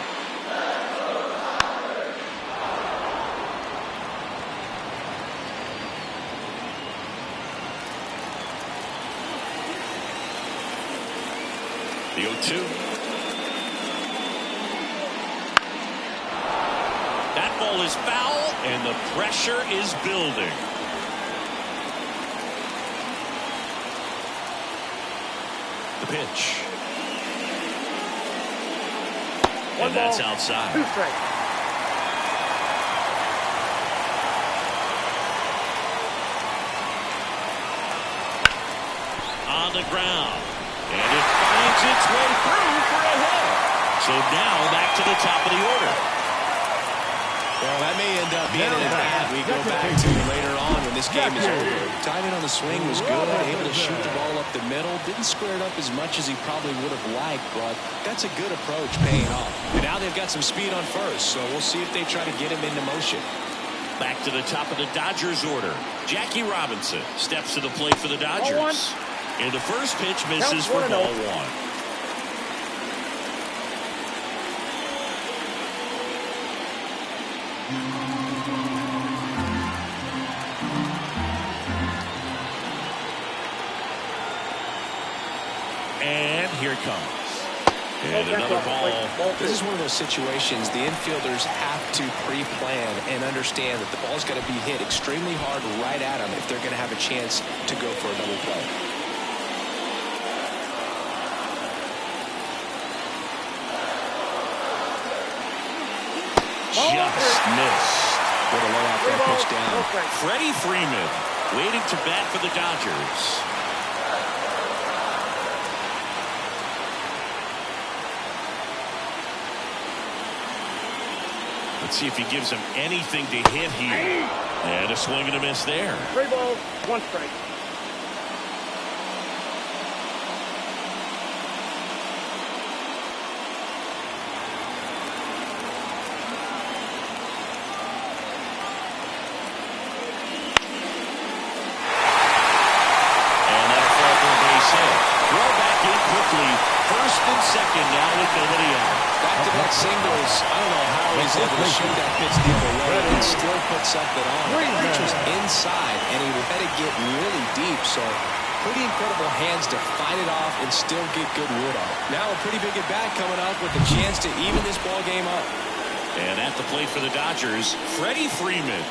The 0-2. That ball is foul, and the pressure is building. The pitch. And that's outside. 2 strikes. On the ground. And it finds its way through for a hit. So now back to the top of the order. Well, that may end up being an at-bat we go back to later on when this game is over. Timing on the swing was good, able to shoot the ball up the middle. Didn't square it up as much as he probably would have liked, but that's a good approach paying off. And now they've got some speed on first, so we'll see if they try to get him into motion. Back to the top of the Dodgers order. Jackie Robinson steps to the plate for the Dodgers. And the first pitch misses for ball 1. And here it comes. And another ball. This is one of those situations the infielders have to pre-plan and understand that the ball's got to be hit extremely hard right at them if they're going to have a chance to go for a double play. Just missed. What a layout for a pitch down. Freddie Freeman waiting to bat for the Dodgers. Let's see if he gives him anything to hit here. And a swing and a miss there. 3 balls, 1 strike. And that'll fall for a base hit. Throw back in quickly. First and second now with nobody out. Back-to-back singles. I don't know how he's able to shoot that pitch the other way and still put something on. The pitch was inside, and he let it get really deep, so pretty incredible hands to fight it off and still get good wood on it. Now a pretty big at-bat coming up with a chance to even this ball game up. And at the plate for the Dodgers, Freddie Freeman.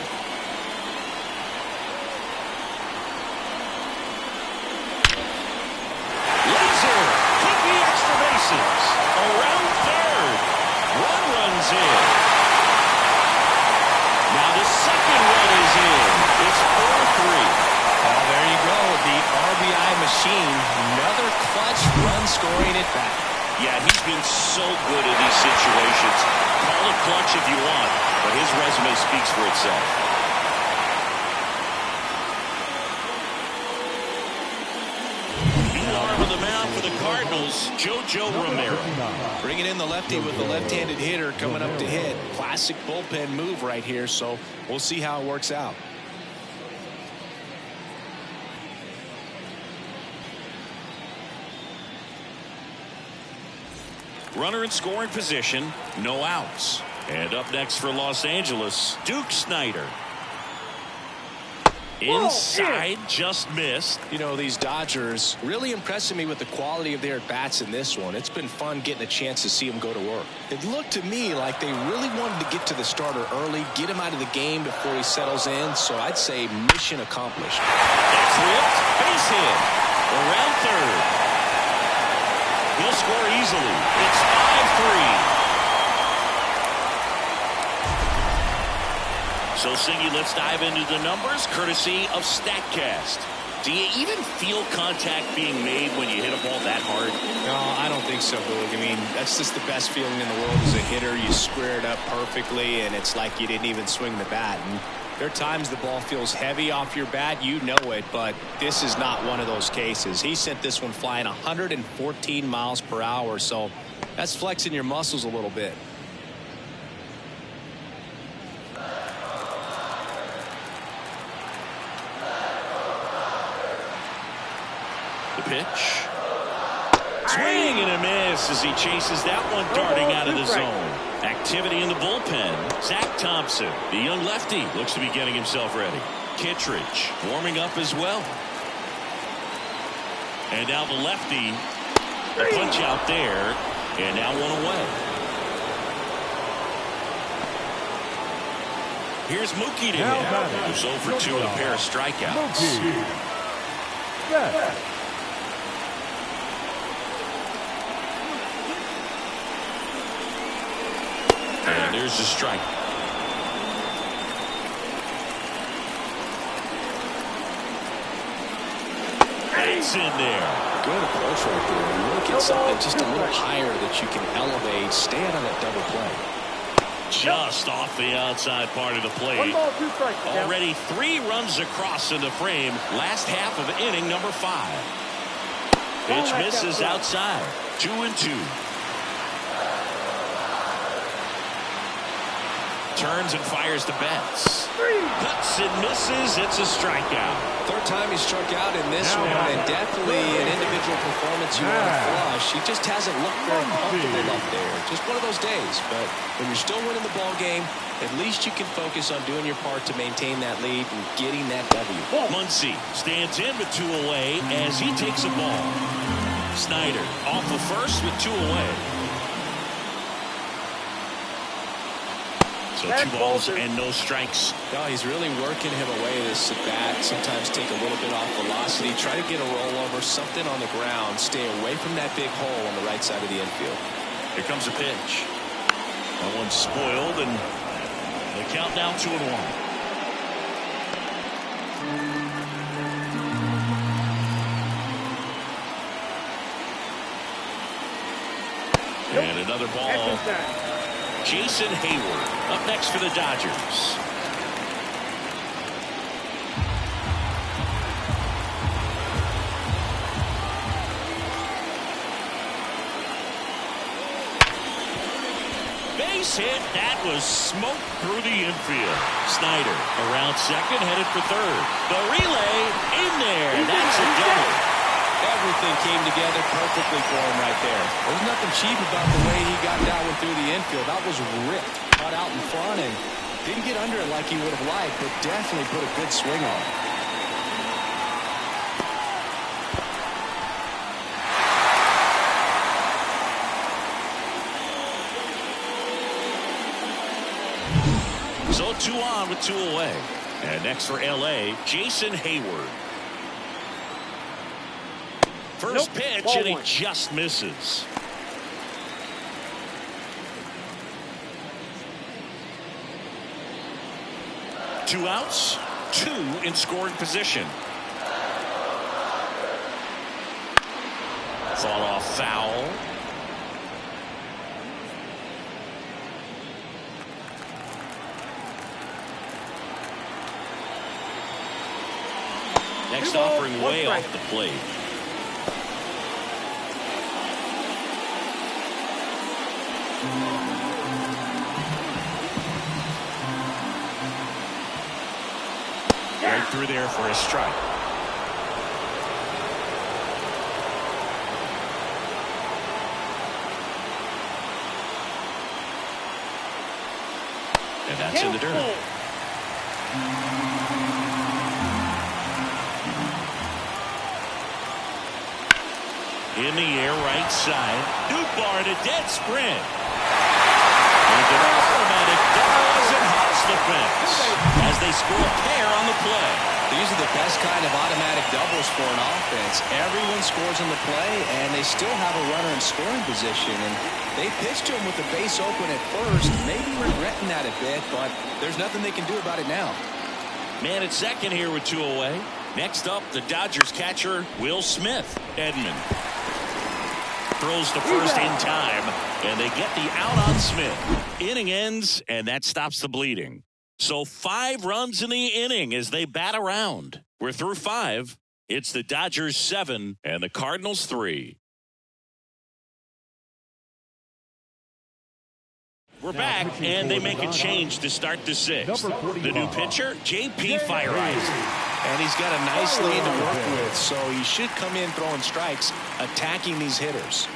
Laser, took the extra bases. Around third. One runs in. Now the second run is in. It's 4-3. Oh, there you go. The RBI machine. Another clutch run scoring at bat. Yeah, he's been so good in these situations. Call it clutch if you want, but his resume speaks for itself. New arm of the mound for the Cardinals, JoJo Romero. Bringing in the lefty with the left-handed hitter coming up to hit. Classic bullpen move right here, so we'll see how it works out. Runner in scoring position, no outs. And up next for Los Angeles, Duke Snider. Inside, just missed. You know, these Dodgers really impressing me with the quality of their at-bats in this one. It's been fun getting a chance to see them go to work. It looked to me like they really wanted to get to the starter early, get him out of the game before he settles in, so I'd say mission accomplished. That's ripped, base hit. Around third. He'll score easily. It's 5-3. So, Singy, let's dive into the numbers, courtesy of StatCast. Do you even feel contact being made when you hit a ball that hard? No, I don't think so, Boog. I mean, that's just the best feeling in the world as a hitter. You square it up perfectly, and it's like you didn't even swing the bat. And there are times the ball feels heavy off your bat. You know it, but this is not one of those cases. He sent this one flying 114 miles per hour, so that's flexing your muscles a little bit. The pitch. Swing and a miss as he chases that one darting out of the zone. Activity in the bullpen. Zach Thompson, the young lefty, looks to be getting himself ready. Kittredge warming up as well. And now the lefty. A punch out there. And now one away. Here's Mookie to hit. Who's 0 for 2 with a pair of strikeouts. And there's the strike. It's in there. Good approach right there. Look at something just a little higher that you can elevate. Stay out on that double play. Just off the outside part of the plate. 1 ball, 2 strikes. Already 3 runs across in the frame. Last half of inning number 5. Pitch misses outside. 2-2. Turns and fires to Betts. Cuts and misses. It's a strikeout. Third time he struck out in this one, and definitely an individual performance you want to flush. He just hasn't looked very comfortable up there. Just one of those days. But when you're still winning the ball game, at least you can focus on doing your part to maintain that lead and getting that W. Muncy stands in with 2 away as he takes a ball. Snider off of first with 2 away. So 2 balls and no strikes. No, he's really working him away this at bat. Sometimes take a little bit off velocity. Try to get a rollover, something on the ground. Stay away from that big hole on the right side of the infield. Here comes a pitch. That one's spoiled, and the count down 2-1. And another ball. Jason Hayward up next for the Dodgers. Base hit. That was smoke through the infield. Snyder around second, headed for third. The relay in there. That's a double. Everything came together perfectly for him right there. There's nothing cheap about the way he got that one through the infield. That was ripped, caught out in front, and didn't get under it like he would have liked, but definitely put a good swing on it. So 2 on with 2 away. And next for LA, Jason Hayward. First pitch, and he just misses. Two outs, 2 in scoring position. Fall off foul. Next offering way off the plate. Right through there for a strike. And that's in the dirt. In the air, right side. Newbar at a dead sprint. And an automatic double as it hops the fence. As they score a pair on the play. These are the best kind of automatic doubles for an offense. Everyone scores on the play, and they still have a runner in scoring position. And they pitched to him with the base open at first, maybe regretting that a bit, but there's nothing they can do about it now. Man at second here with 2 away. Next up, the Dodgers catcher, Will Smith. Edman throws the first in time, and they get the out on Smith. Inning ends, and that stops the bleeding. So 5 runs in the inning as they bat around. We're through 5. It's the Dodgers 7 and the Cardinals 3. We're back, and they make a change to start the 6th. The new pitcher, J.P. Fireeisen. And he's got a nice lead to work with, so he should come in throwing strikes, attacking these hitters.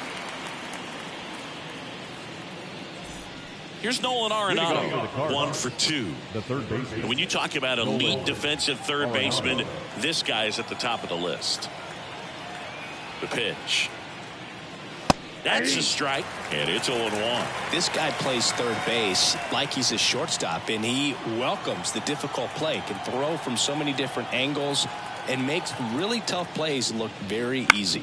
Here's Nolan Arenado, 1 for 2. The third baseman. And when you talk about elite defensive third baseman, this guy's at the top of the list. The pitch. That's a strike, and it's 0-1. This guy plays third base like he's a shortstop, and he welcomes the difficult play, can throw from so many different angles, and makes really tough plays look very easy.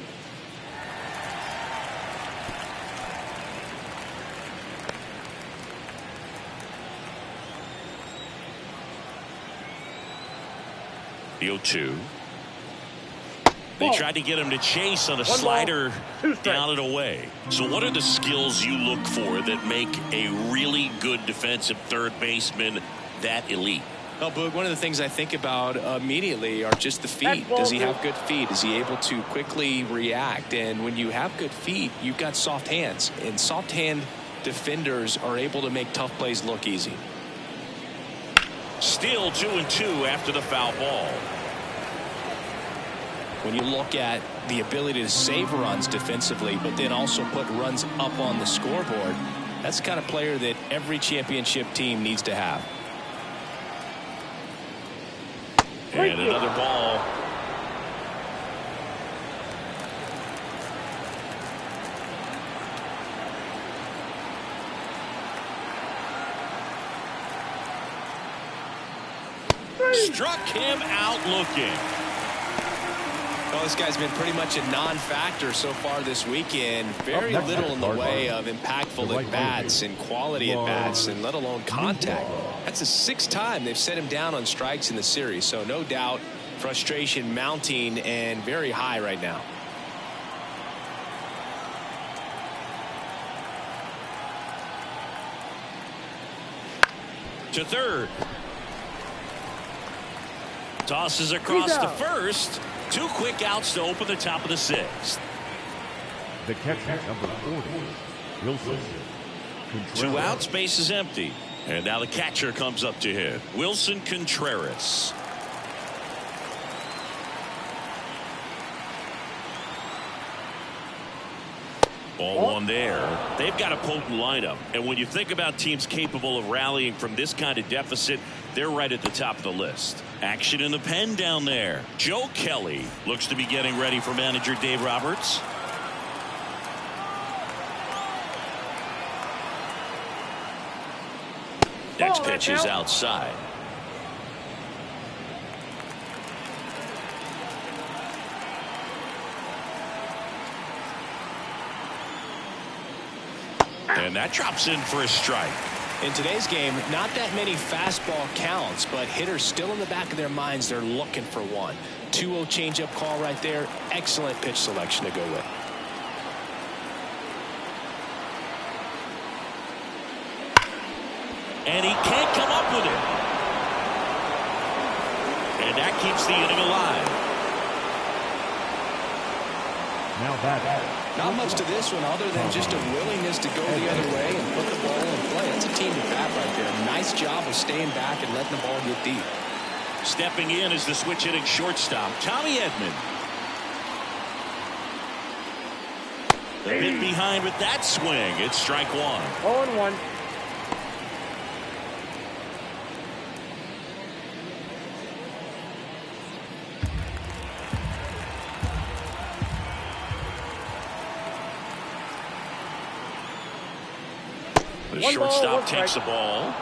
The 0-2. They tried to get him to chase on a slider down and away. So what are the skills you look for that make a really good defensive third baseman that elite? Well, Boog, one of the things I think about immediately are just the feet. Does he have good feet? Is he able to quickly react? And when you have good feet, you've got soft hands. And soft hand defenders are able to make tough plays look easy. Still 2-2 after the foul ball. When you look at the ability to save runs defensively, but then also put runs up on the scoreboard, that's the kind of player that every championship team needs to have. And another ball. Struck him out looking. Well, this guy's been pretty much a non-factor so far this weekend. Very little in the way of impactful at-bats and quality at-bats, and let alone contact. That's the 6th time they've set him down on strikes in the series. So no doubt frustration mounting and very high right now. To third. Tosses across to first. 2 quick outs to open the top of the 6th. The catcher, number 40, Wilson. 2 outs, base is empty. And now the catcher comes up to hit. Wilson Contreras. Ball 1 there. They've got a potent lineup. And when you think about teams capable of rallying from this kind of deficit, they're right at the top of the list. Action in the pen down there. Joe Kelly looks to be getting ready for manager Dave Roberts. Next pitch is outside. And that drops in for a strike. In today's game, not that many fastball counts, but hitters still in the back of their minds, they're looking for one. 2-0 changeup call right there. Excellent pitch selection to go with. And he can't come up with it. And that keeps the inning alive. Now that. Not much to this one other than just a willingness to go the other way and put the ball in play. That's a team at bat right there. Nice job of staying back and letting the ball get deep. Stepping in is the switch hitting shortstop, Tommy Edman. The bit behind with that swing. It's strike 1. 0-1. The shortstop takes the ball.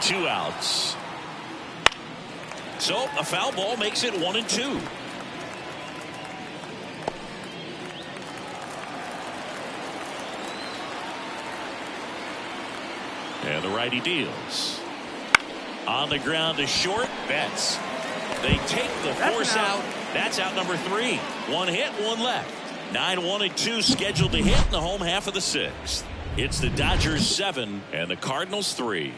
Two outs. So a foul ball makes it 1-2. And the righty deals. On the ground to short. Betts. They take the force out. That's out number 3. 1 hit, 1 left. 9-1-2 scheduled to hit in the home half of the 6th. It's the Dodgers 7 and the Cardinals 3.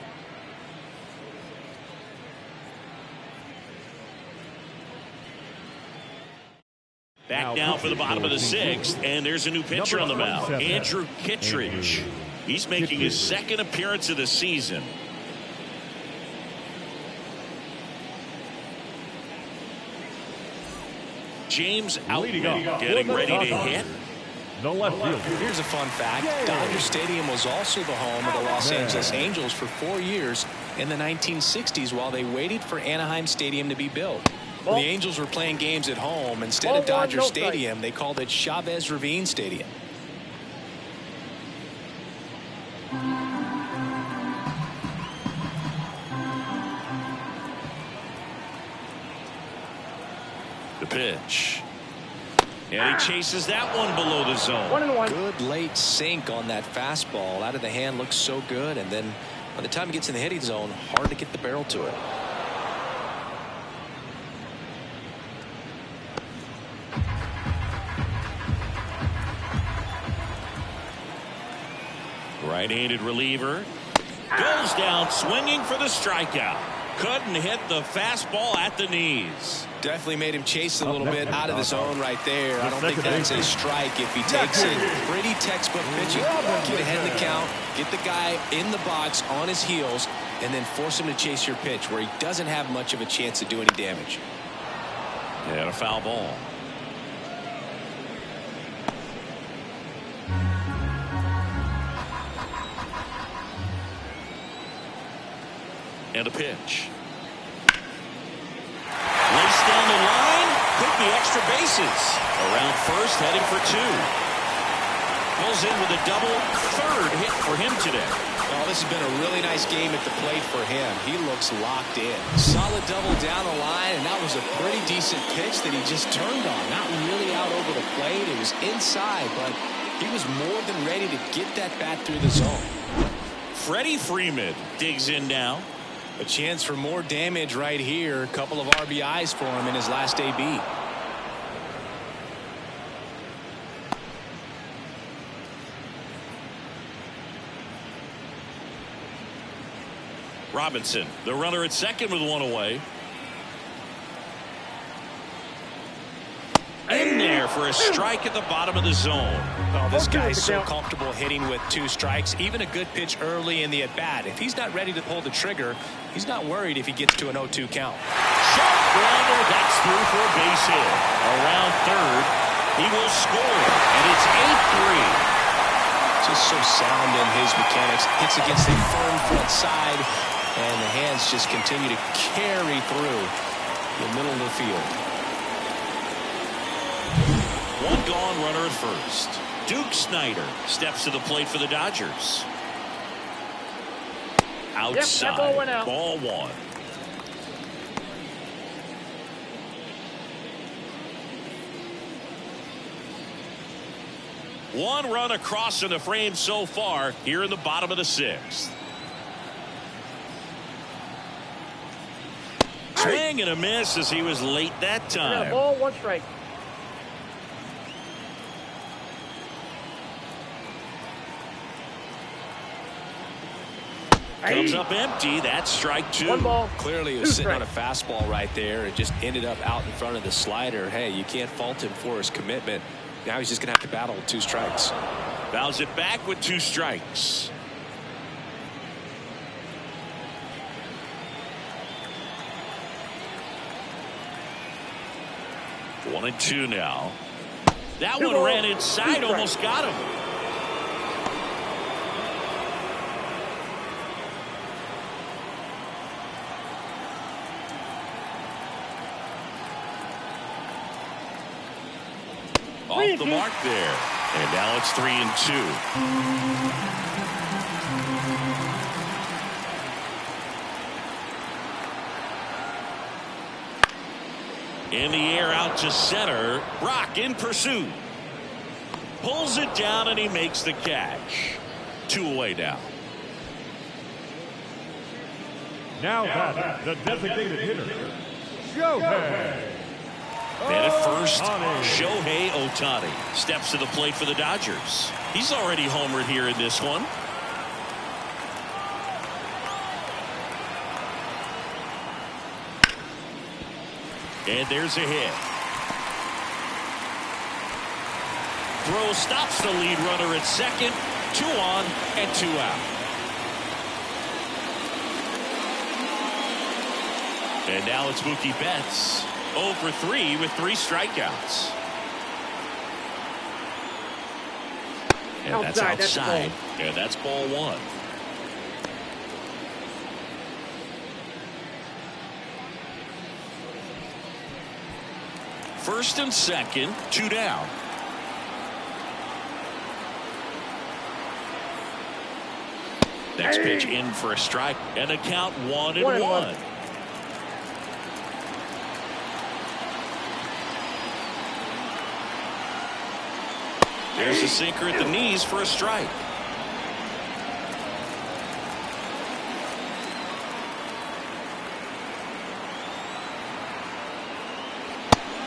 Back now for the bottom of the 6th, and there's a new pitcher on the mound, Andrew Kittredge. He's making his 2nd appearance of the season. James Outman getting ready to hit. The left field. Here's a fun fact. Dodger Stadium was also the home of the Los Angeles Angels for 4 years in the 1960s while they waited for Anaheim Stadium to be built. When the Angels were playing games at home, instead of Dodger Stadium, they called it Chavez Ravine Stadium. The pitch. And he chases that one below the zone. 1-1. Good late sink on that fastball. Out of the hand looks so good, and then by the time it gets in the hitting zone, hard to get the barrel to it. Right-handed reliever. Goes down swinging for the strikeout. Couldn't hit the fastball at the knees. Definitely made him chase a little bit out of the zone right there. I don't think that's a strike if he takes it. Pretty textbook pitching. Get ahead in the count, get the guy in the box on his heels, and then force him to chase your pitch where he doesn't have much of a chance to do any damage. And a foul ball. And a pitch. Raced down the line. Could be extra bases. Around first, heading for 2. Pulls in with a double, third hit for him today. Oh, this has been a really nice game at the plate for him. He looks locked in. Solid double down the line, and that was a pretty decent pitch that he just turned on. Not really out over the plate. It was inside, but he was more than ready to get that bat through the zone. Freddie Freeman digs in now. A chance for more damage right here. A couple of RBIs for him in his last AB. Robinson, the runner at second with one away. In there for a strike at the bottom of the zone. Oh, this guy's so comfortable hitting with 2 strikes. Even a good pitch early in the at-bat. If he's not ready to pull the trigger, he's not worried if he gets to an 0-2 count. Sharp grounder, that's through for a base hit. Around third, he will score, and it's 8-3. Just so sound in his mechanics. Hits against the firm front side, and the hands just continue to carry through the middle of the field. One gone, runner at first. Duke Snider steps to the plate for the Dodgers. Outside. Yep, that ball went out. Ball 1. One run across in the frame so far here in the bottom of the 6th. Swing and a miss as he was late that time. Ball, 1 strike. Comes up empty. That's strike 2. 1 ball. Clearly he was sitting on a fastball right there. It just ended up out in front of the slider. Hey, you can't fault him for his commitment. Now he's just going to have to battle with 2 strikes. Fouls it back with 2 strikes. One and 2 now. That one ran inside, almost got him. Off the mark there. And now it's 3 and 2. In the air out to center. Brock in pursuit. Pulls it down and he makes the catch. 2 away now. Now that the designated hitter, Shohei. And at first, Shohei Ohtani steps to the plate for the Dodgers. He's already homered here in this one. And there's a hit. Throw stops the lead runner at second. 2 on and 2 out. And now it's Mookie Betts. 0 for 3 with 3 strikeouts. And that's outside. And that's ball 1. First and second, 2 down. Next pitch in for a strike and a count 1-1. There's a sinker at the knees for a strike.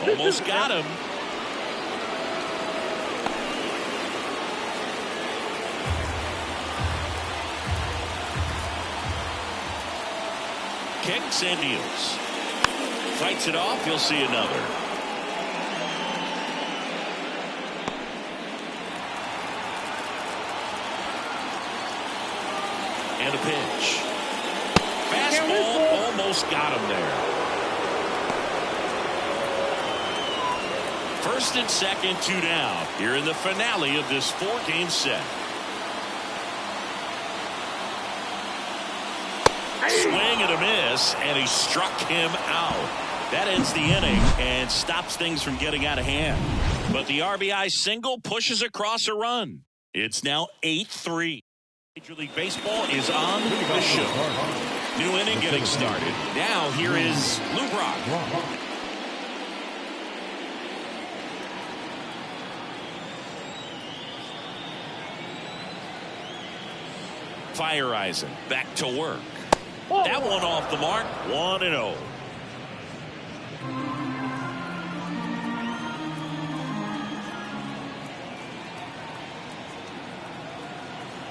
Almost got him. Kicks and deals. Fights it off. You'll see another. And a pitch. Fastball almost got him there. First and second, 2 down. Here in the finale of this 4-game set. Swing and a miss, and he struck him out. That ends the inning and stops things from getting out of hand. But the RBI single pushes across a run. It's now 8-3. Major League Baseball is on the show. New inning getting started. Now here is Lou Brock. Fire Eisen back to work. That one off the mark. 1-0.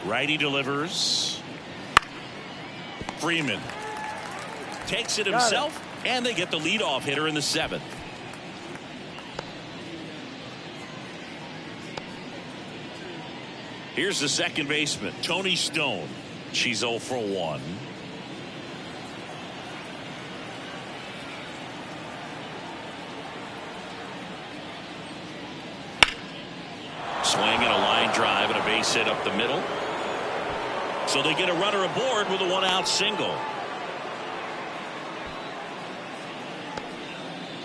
Righty delivers. Freeman takes it himself, and they get the leadoff hitter in the 7th. Here's the second baseman, Tony Stone. She's 0 for 1. Swing and a line drive and a base hit up the middle. So they get a runner aboard with a 1-out single.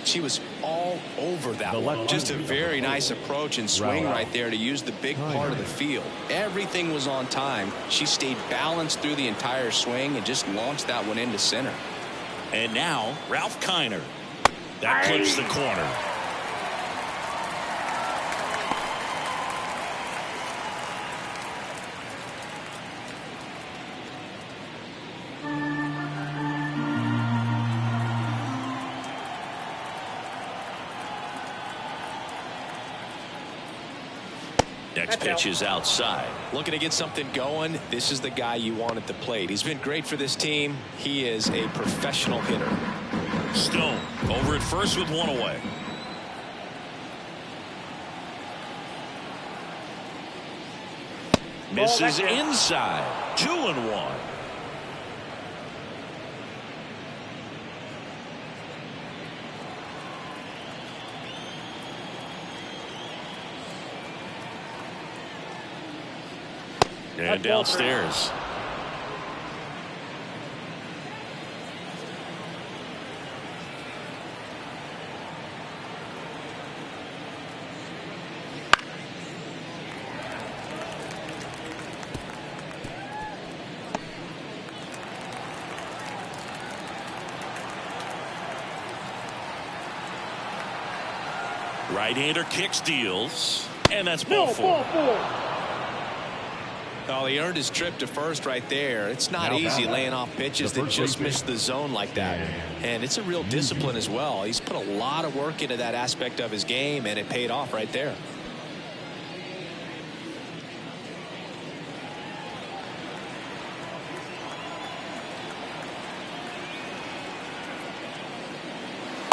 She was all over that one. Just a very nice approach and swing right there to use the big part of the field. Everything was on time. She stayed balanced through the entire swing and just launched that one into center. And now Ralph Kiner. That clips the corner. Next pitch is outside. Looking to get something going. This is the guy you want at the plate. He's been great for this team. He is a professional hitter. Stone over at first with one away. Misses inside. 2-1. And downstairs. Right-hander kicks, deals, and that's ball 4. Oh, he earned his trip to first right there. It's not easy laying off pitches that just miss the zone like that. And it's a real discipline as well. He's put a lot of work into that aspect of his game, and it paid off right there.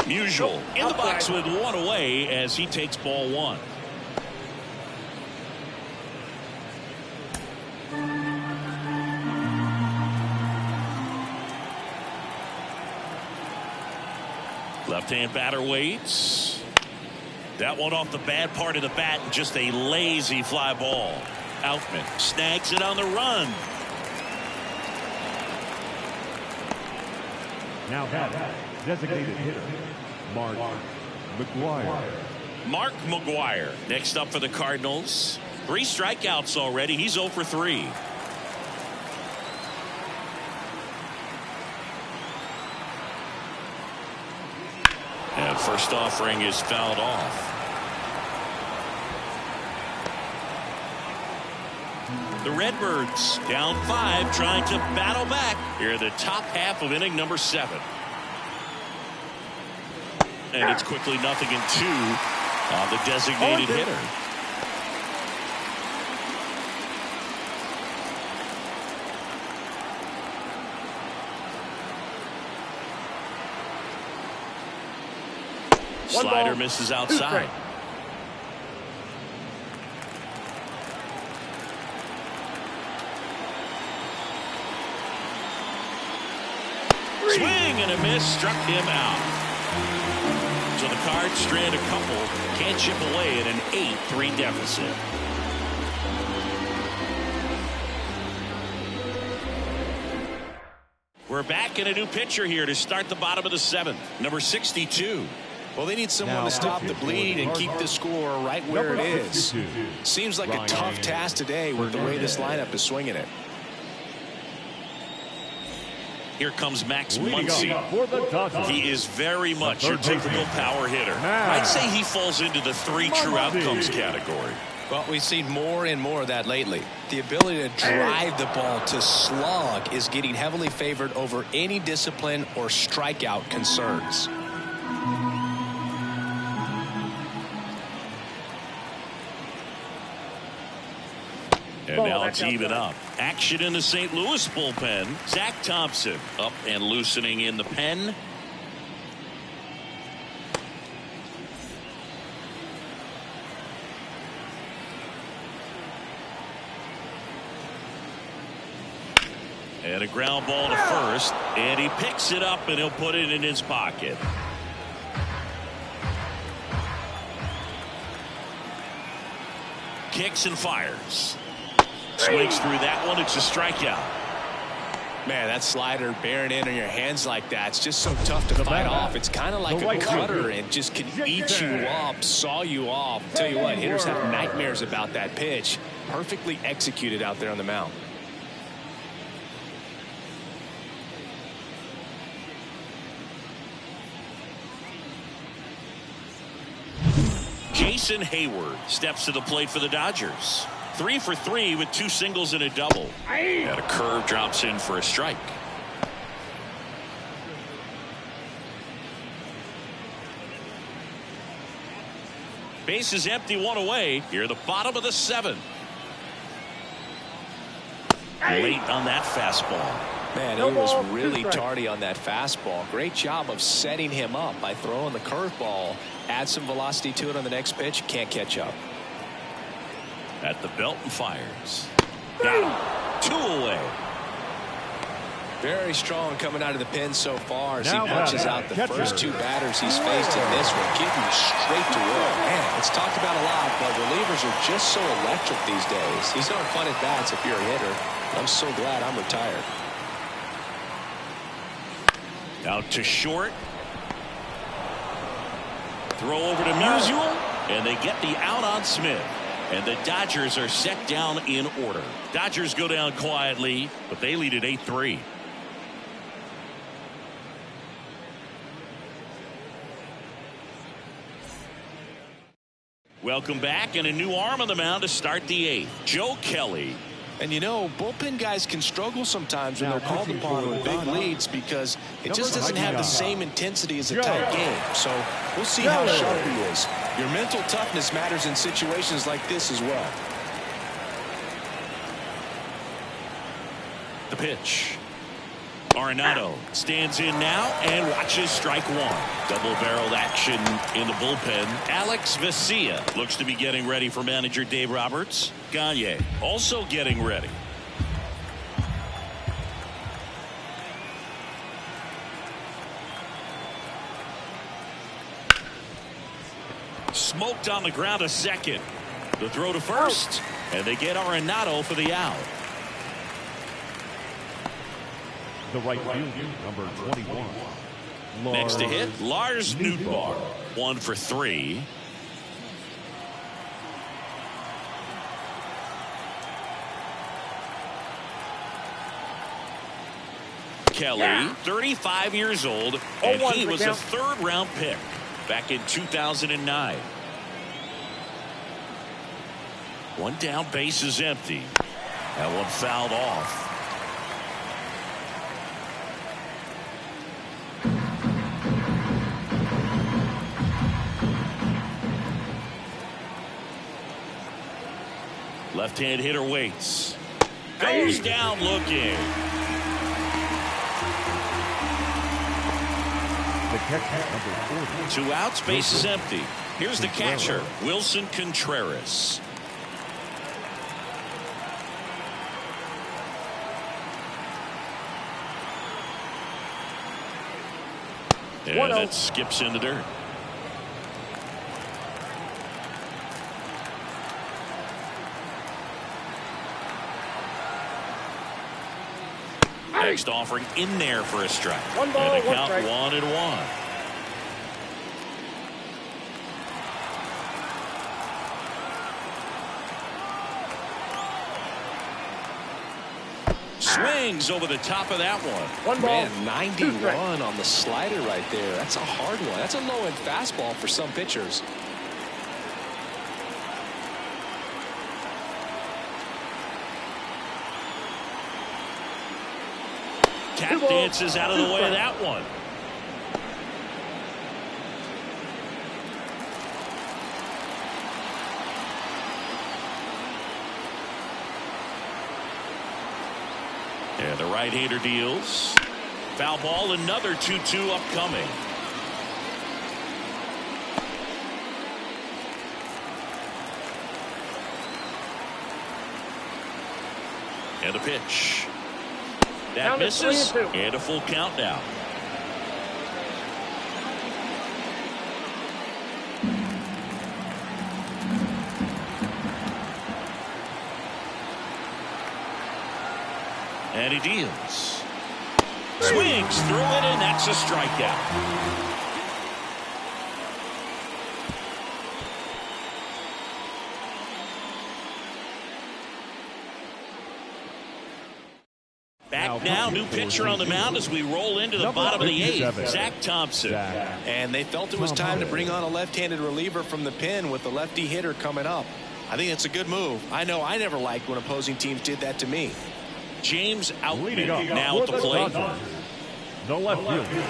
Musial in the box with one away as he takes ball 1. Left-hand batter waits. That one off the bad part of the bat. Just a lazy fly ball. Outman snags it on the run. Now batting, designated hitter, Mark McGuire. Mark McGuire next up for the Cardinals. 3 strikeouts already. He's 0 for 3. And first offering is fouled off. The Redbirds down 5, trying to battle back here in the top half of inning number 7. And it's quickly 0-2 on the designated hitter. Slider misses outside. Swing and a miss, struck him out. So the Cards strand a couple, can't chip away at an 8-3 deficit. We're back in a new pitcher here to start the bottom of the 7th. Number 62. Well, they need someone to stop the bleed and keep the score right where it is. Seems like a tough task today with the way this lineup is swinging it. Here comes Max Muncy. He is very much your typical power hitter. I'd say he falls into the 3 true outcomes category. Well, we've seen more and more of that lately. The ability to drive the ball to slug is getting heavily favored over any discipline or strikeout concerns. And now it's even up. Action in the St. Louis bullpen. Zach Thompson up and loosening in the pen. And a ground ball to first. And he picks it up and he'll put it in his pocket. Kicks and fires. Swings through that one. It's a strikeout. Man, that slider bearing in on your hands like that, it's just so tough to fight off. It's kind of like a cutter and just can eat you up, saw you off. Tell you what, hitters have nightmares about that pitch. Perfectly executed out there on the mound. Jason Hayward steps to the plate for the Dodgers. 3 for 3 with 2 singles and a double. And a curve drops in for a strike. Base is empty, 1 away. Here the bottom of the 7th. Late on that fastball. Man, he was really tardy on that fastball. Great job of setting him up by throwing the curveball. Add some velocity to it on the next pitch. Can't catch up. At the belt and fires. Got him. 2 away. Very strong coming out of the pen so far as he punches out the first 2 batters he's faced in this one, getting straight to work. Man, it's talked about a lot, but relievers are just so electric these days. These aren't fun at bats if you're a hitter. I'm so glad I'm retired. Out to short. Throw over to Musial, and they get the out on Smith. And the Dodgers are set down in order. Dodgers go down quietly, but they lead at 8-3. Welcome back, and a new arm on the mound to start the 8th. Joe Kelly. And you know, bullpen guys can struggle sometimes when they're called upon with big leads because it just doesn't have the same intensity as a tight game. So we'll see how sharp he is. Your mental toughness matters in situations like this as well. The pitch. Arenado stands in now and watches strike 1. Double-barreled action in the bullpen. Alex Vesia looks to be getting ready for manager Dave Roberts. Gagne also getting ready. Smoked on the ground, a second. The throw to first, and they get Arenado for the out. The right fielder, number 21. Next to hit, Lars Nootbaar. 1 for 3. Kelly, 35 years old, and he was a 3rd-round pick back in 2009. 1 down, base is empty. That one fouled off. Left-hand hitter waits. Goes down looking. The catcher, number 40. 2 outs, base is empty. Here's the catcher, Wilson Contreras. And that skips in the dirt. Next offering in there for a strike. 1 ball, and a 1 count strike. 1-1. Swings over the top of that one. One ball. Man, 91 on the slider right there. That's a hard one. That's a low-end fastball for some pitchers. Tap dances out of the way of that one. And the right-hander deals. Foul ball, another 2-2 upcoming. And a pitch. That misses, and a full count now. And he deals. Swings through it, and that's a strikeout. Back now, new pitcher on the mound as we roll into the bottom of the eighth, Zach Thompson. And they felt it was time to bring on a left-handed reliever from the pen with the lefty hitter coming up. I think it's a good move. I know I never liked when opposing teams did that to me. James Outman now at the plate. The left fielder,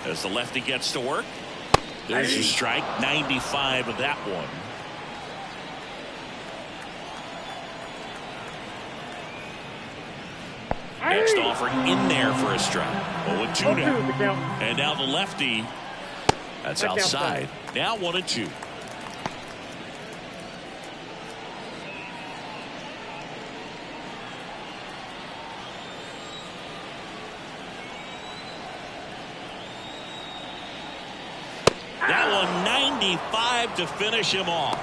As the lefty gets to work, there's a strike, 95 of that one. Next offering in there for a strike. 0-2 now. And now the lefty. That's outside. Now 1-2. That one 95 to finish him off.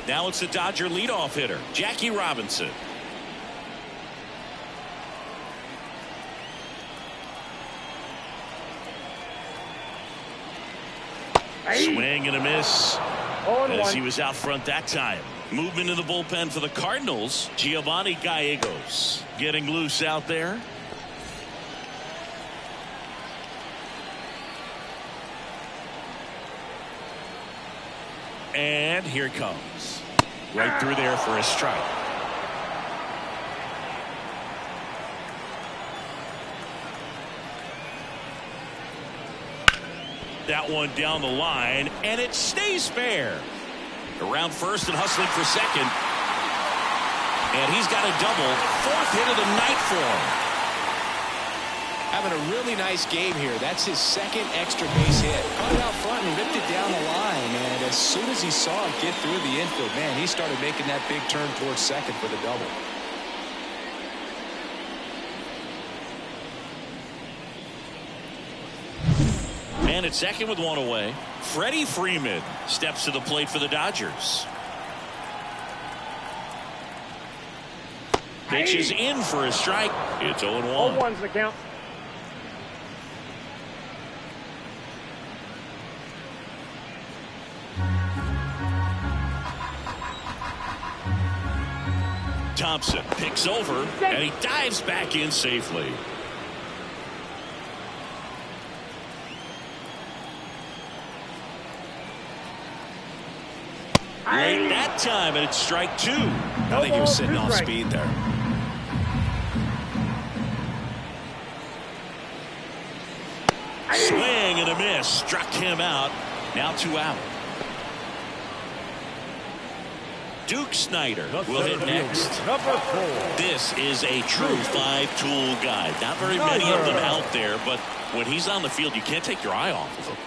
Now it's the Dodger leadoff hitter, Jackie Robinson. Swing and a miss. As he was out front that time. Movement in the bullpen for the Cardinals, Giovanni Gallegos getting loose out there. And here it comes. Right through there for a strike. That one down the line, and it stays fair. Around first and hustling for second. And he's got a double. Fourth hit of the night for him. Having a really nice game here. That's his second extra base hit. Caught it out front and ripped it down the line. And as soon as he saw it get through the infield, man, he started making that big turn towards second for the double. And at second with one away, Freddie Freeman steps to the plate for the Dodgers. Pitches in for a strike. It's 0-1. 0-1's the count. Thompson picks over, and he dives back in safely. Late that time, and it's strike two. I think he was sitting off speed there. Swing and a miss. Struck him out. Now 2 out. Duke Snyder will hit next. number 4. This is a true 5-tool guy. Not very many of them out there, but when he's on the field, you can't take your eye off of him.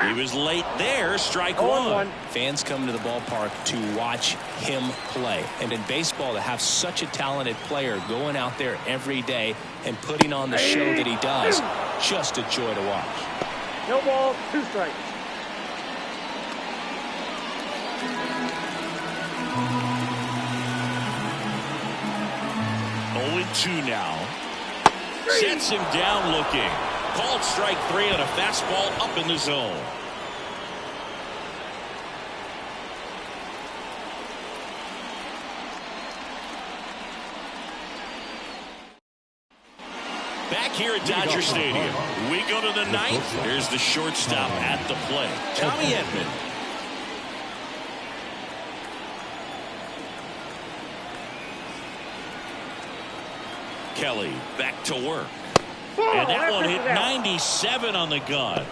He was late there. Strike one. Fans come to the ballpark to watch him play. And in baseball, to have such a talented player going out there every day and putting on the show that he does, just a joy to watch. No ball, 2 strikes. Two now. Sets him down looking. Called strike 3 on a fastball up in the zone. back here at Dodger Stadium. We go to the ninth. Here's the shortstop at the plate, Tommy Edman. Kelly back to work. And that one hit 97 on the gun.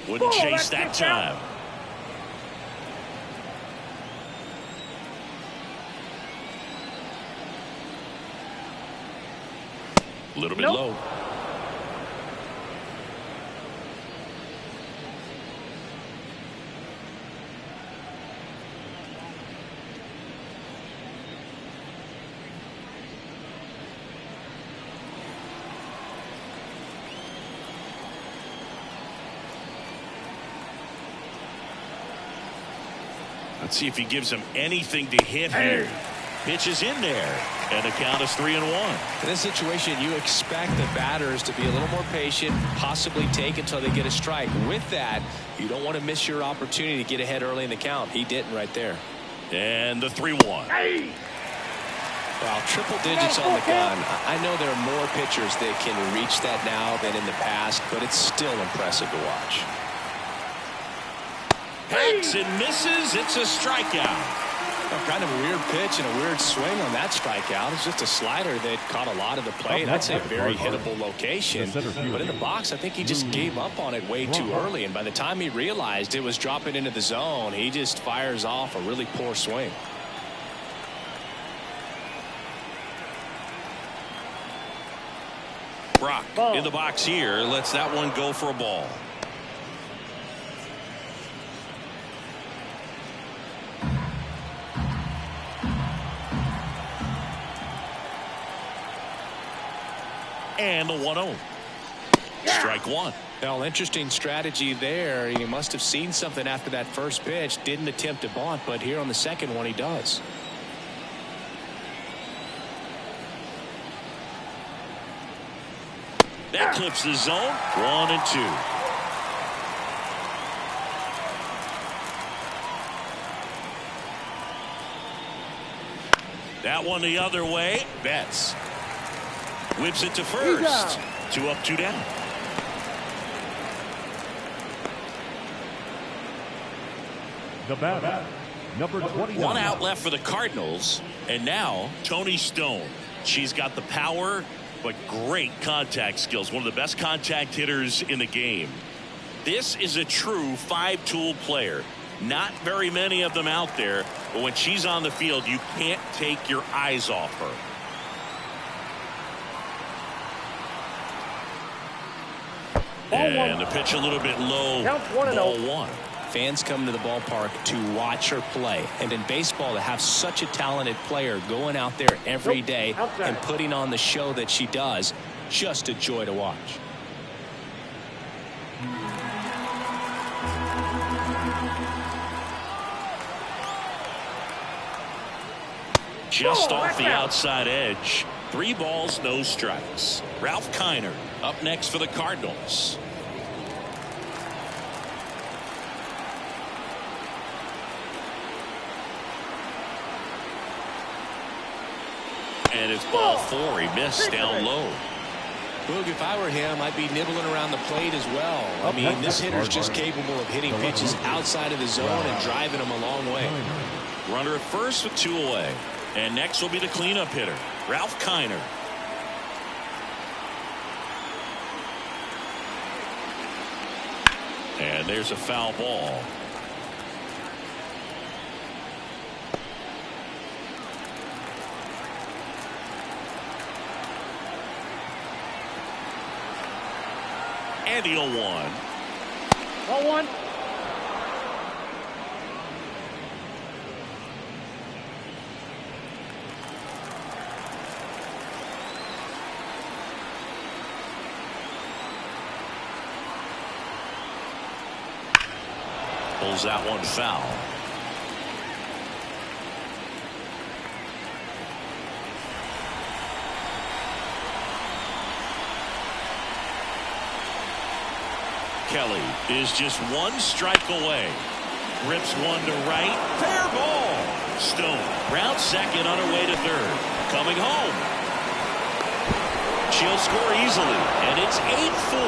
Wouldn't chase that time. A little bit low. Let's see if he gives him anything to hit here. Pitch is in there, and the count is 3-1. In this situation, you expect the batters to be a little more patient, possibly take until they get a strike. With that, you don't want to miss your opportunity to get ahead early in the count. He didn't right there. And the 3-1. Well, triple digits on the gun. I know there are more pitchers that can reach that now than in the past, but it's still impressive to watch. Hacks and misses. It's a strikeout. Kind of a weird pitch and a weird swing on that strikeout. It's just a slider that caught a lot of the plate. That's a very hittable location. But in the box, I think he just gave up on it way too early. And by the time he realized it was dropping into the zone, he just fires off a really poor swing. Brock in the box here. Lets that one go for a ball. And the 1-0. Strike one. Well, interesting strategy there. He must have seen something after that first pitch. Didn't attempt to bunt, but here on the second one he does. That clips the zone. 1-2. That one the other way. Betts whips it to first. 2 up, 2 down. The batter, number 21. 1 out left for the Cardinals. And now Tony Stone. She's got the power, but great contact skills. One of the best contact hitters in the game. This is a true 5-tool player. Not very many of them out there, but when she's on the field, you can't take your eyes off her. And the pitch a little bit low. Ball 1. Fans come to the ballpark to watch her play. And in baseball, to have such a talented player going out there every day and putting on the show that she does, just a joy to watch. Just off the outside edge. 3 balls, no strikes. Ralph Kiner up next for the Cardinals. And it's ball 4. He missed down low. Boog, if I were him, I'd be nibbling around the plate as well. I mean, this hitter's just capable of hitting pitches outside of the zone and driving them a long way. Runner at first with 2 away. And next will be the cleanup hitter, Ralph Kiner. And there's a foul ball. And the 0-1. 0-1. Pulls that one foul. Kelly is just one strike away. Rips one to right. Fair ball. Stone round second on her way to third. Coming home. She'll score easily, and it's 8-4.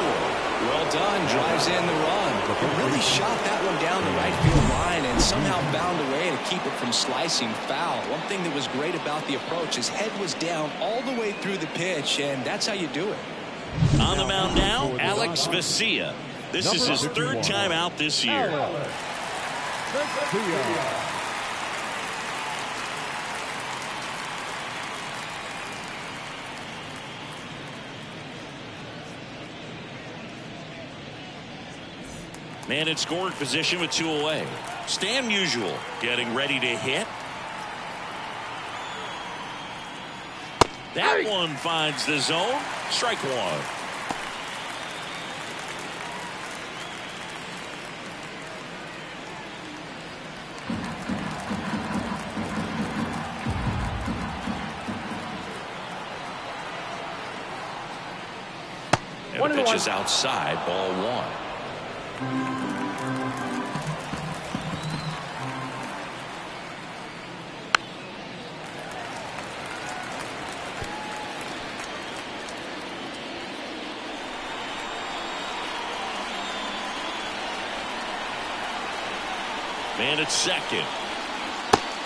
Well done. Drives in the run. He really shot that one down the right field line and somehow found a way to keep it from slicing foul. One thing that was great about the approach, his head was down all the way through the pitch, and that's how you do it. On the mound now, Alex Vesia. This is his third time out this year. Man in scoring position with 2 away. Stan Musial getting ready to hit. That one finds the zone. Strike one. And the pitch is outside, ball one. Man at second.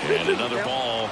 And another ball.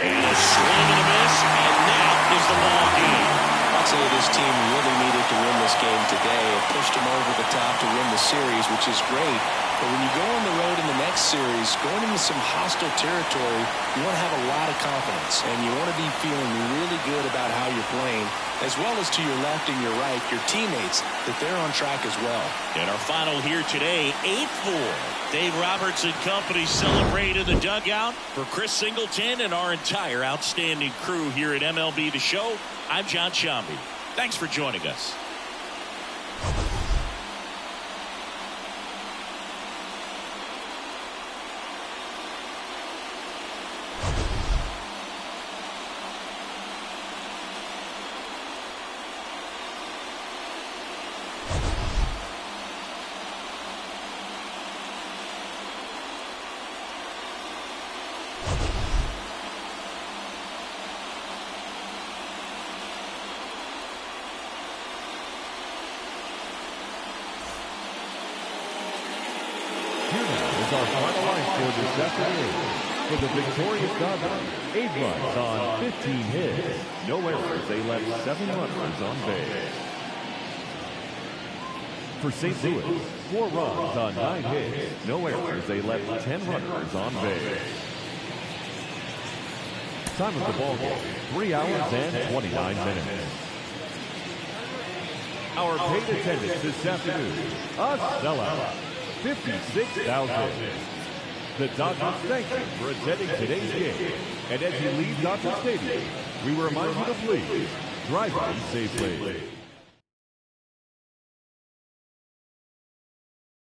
And a swing and a miss. And that is the ball game. I'll tell you, this team really needed to win this game today. It pushed them over the top to win the series, which is great. But when you go on the road in the next series, going into some hostile territory, you want to have a lot of confidence. And you want to be feeling really good about how you're playing, as well as to your left and your right, your teammates, that they're on track as well. And our final here today, 8-4. Dave Roberts and company celebrate in the dugout. For Chris Singleton and our entire outstanding crew here at MLB The Show, I'm John Shambi. Thanks for joining us. Our final line score this afternoon. For the victorious Dodgers, 8 runs on 15 hits. No errors. They left 7 runners on base. For St. Louis, 4 runs on 9 hits. No errors. They left 10 runners on base. Time of the ball game, 3 hours and 29 minutes. Our paid attendance this afternoon, a sellout. 56,000. The Dodgers thank you for attending today's game. And as you leave Dodger Stadium, we remind you to please drive safely.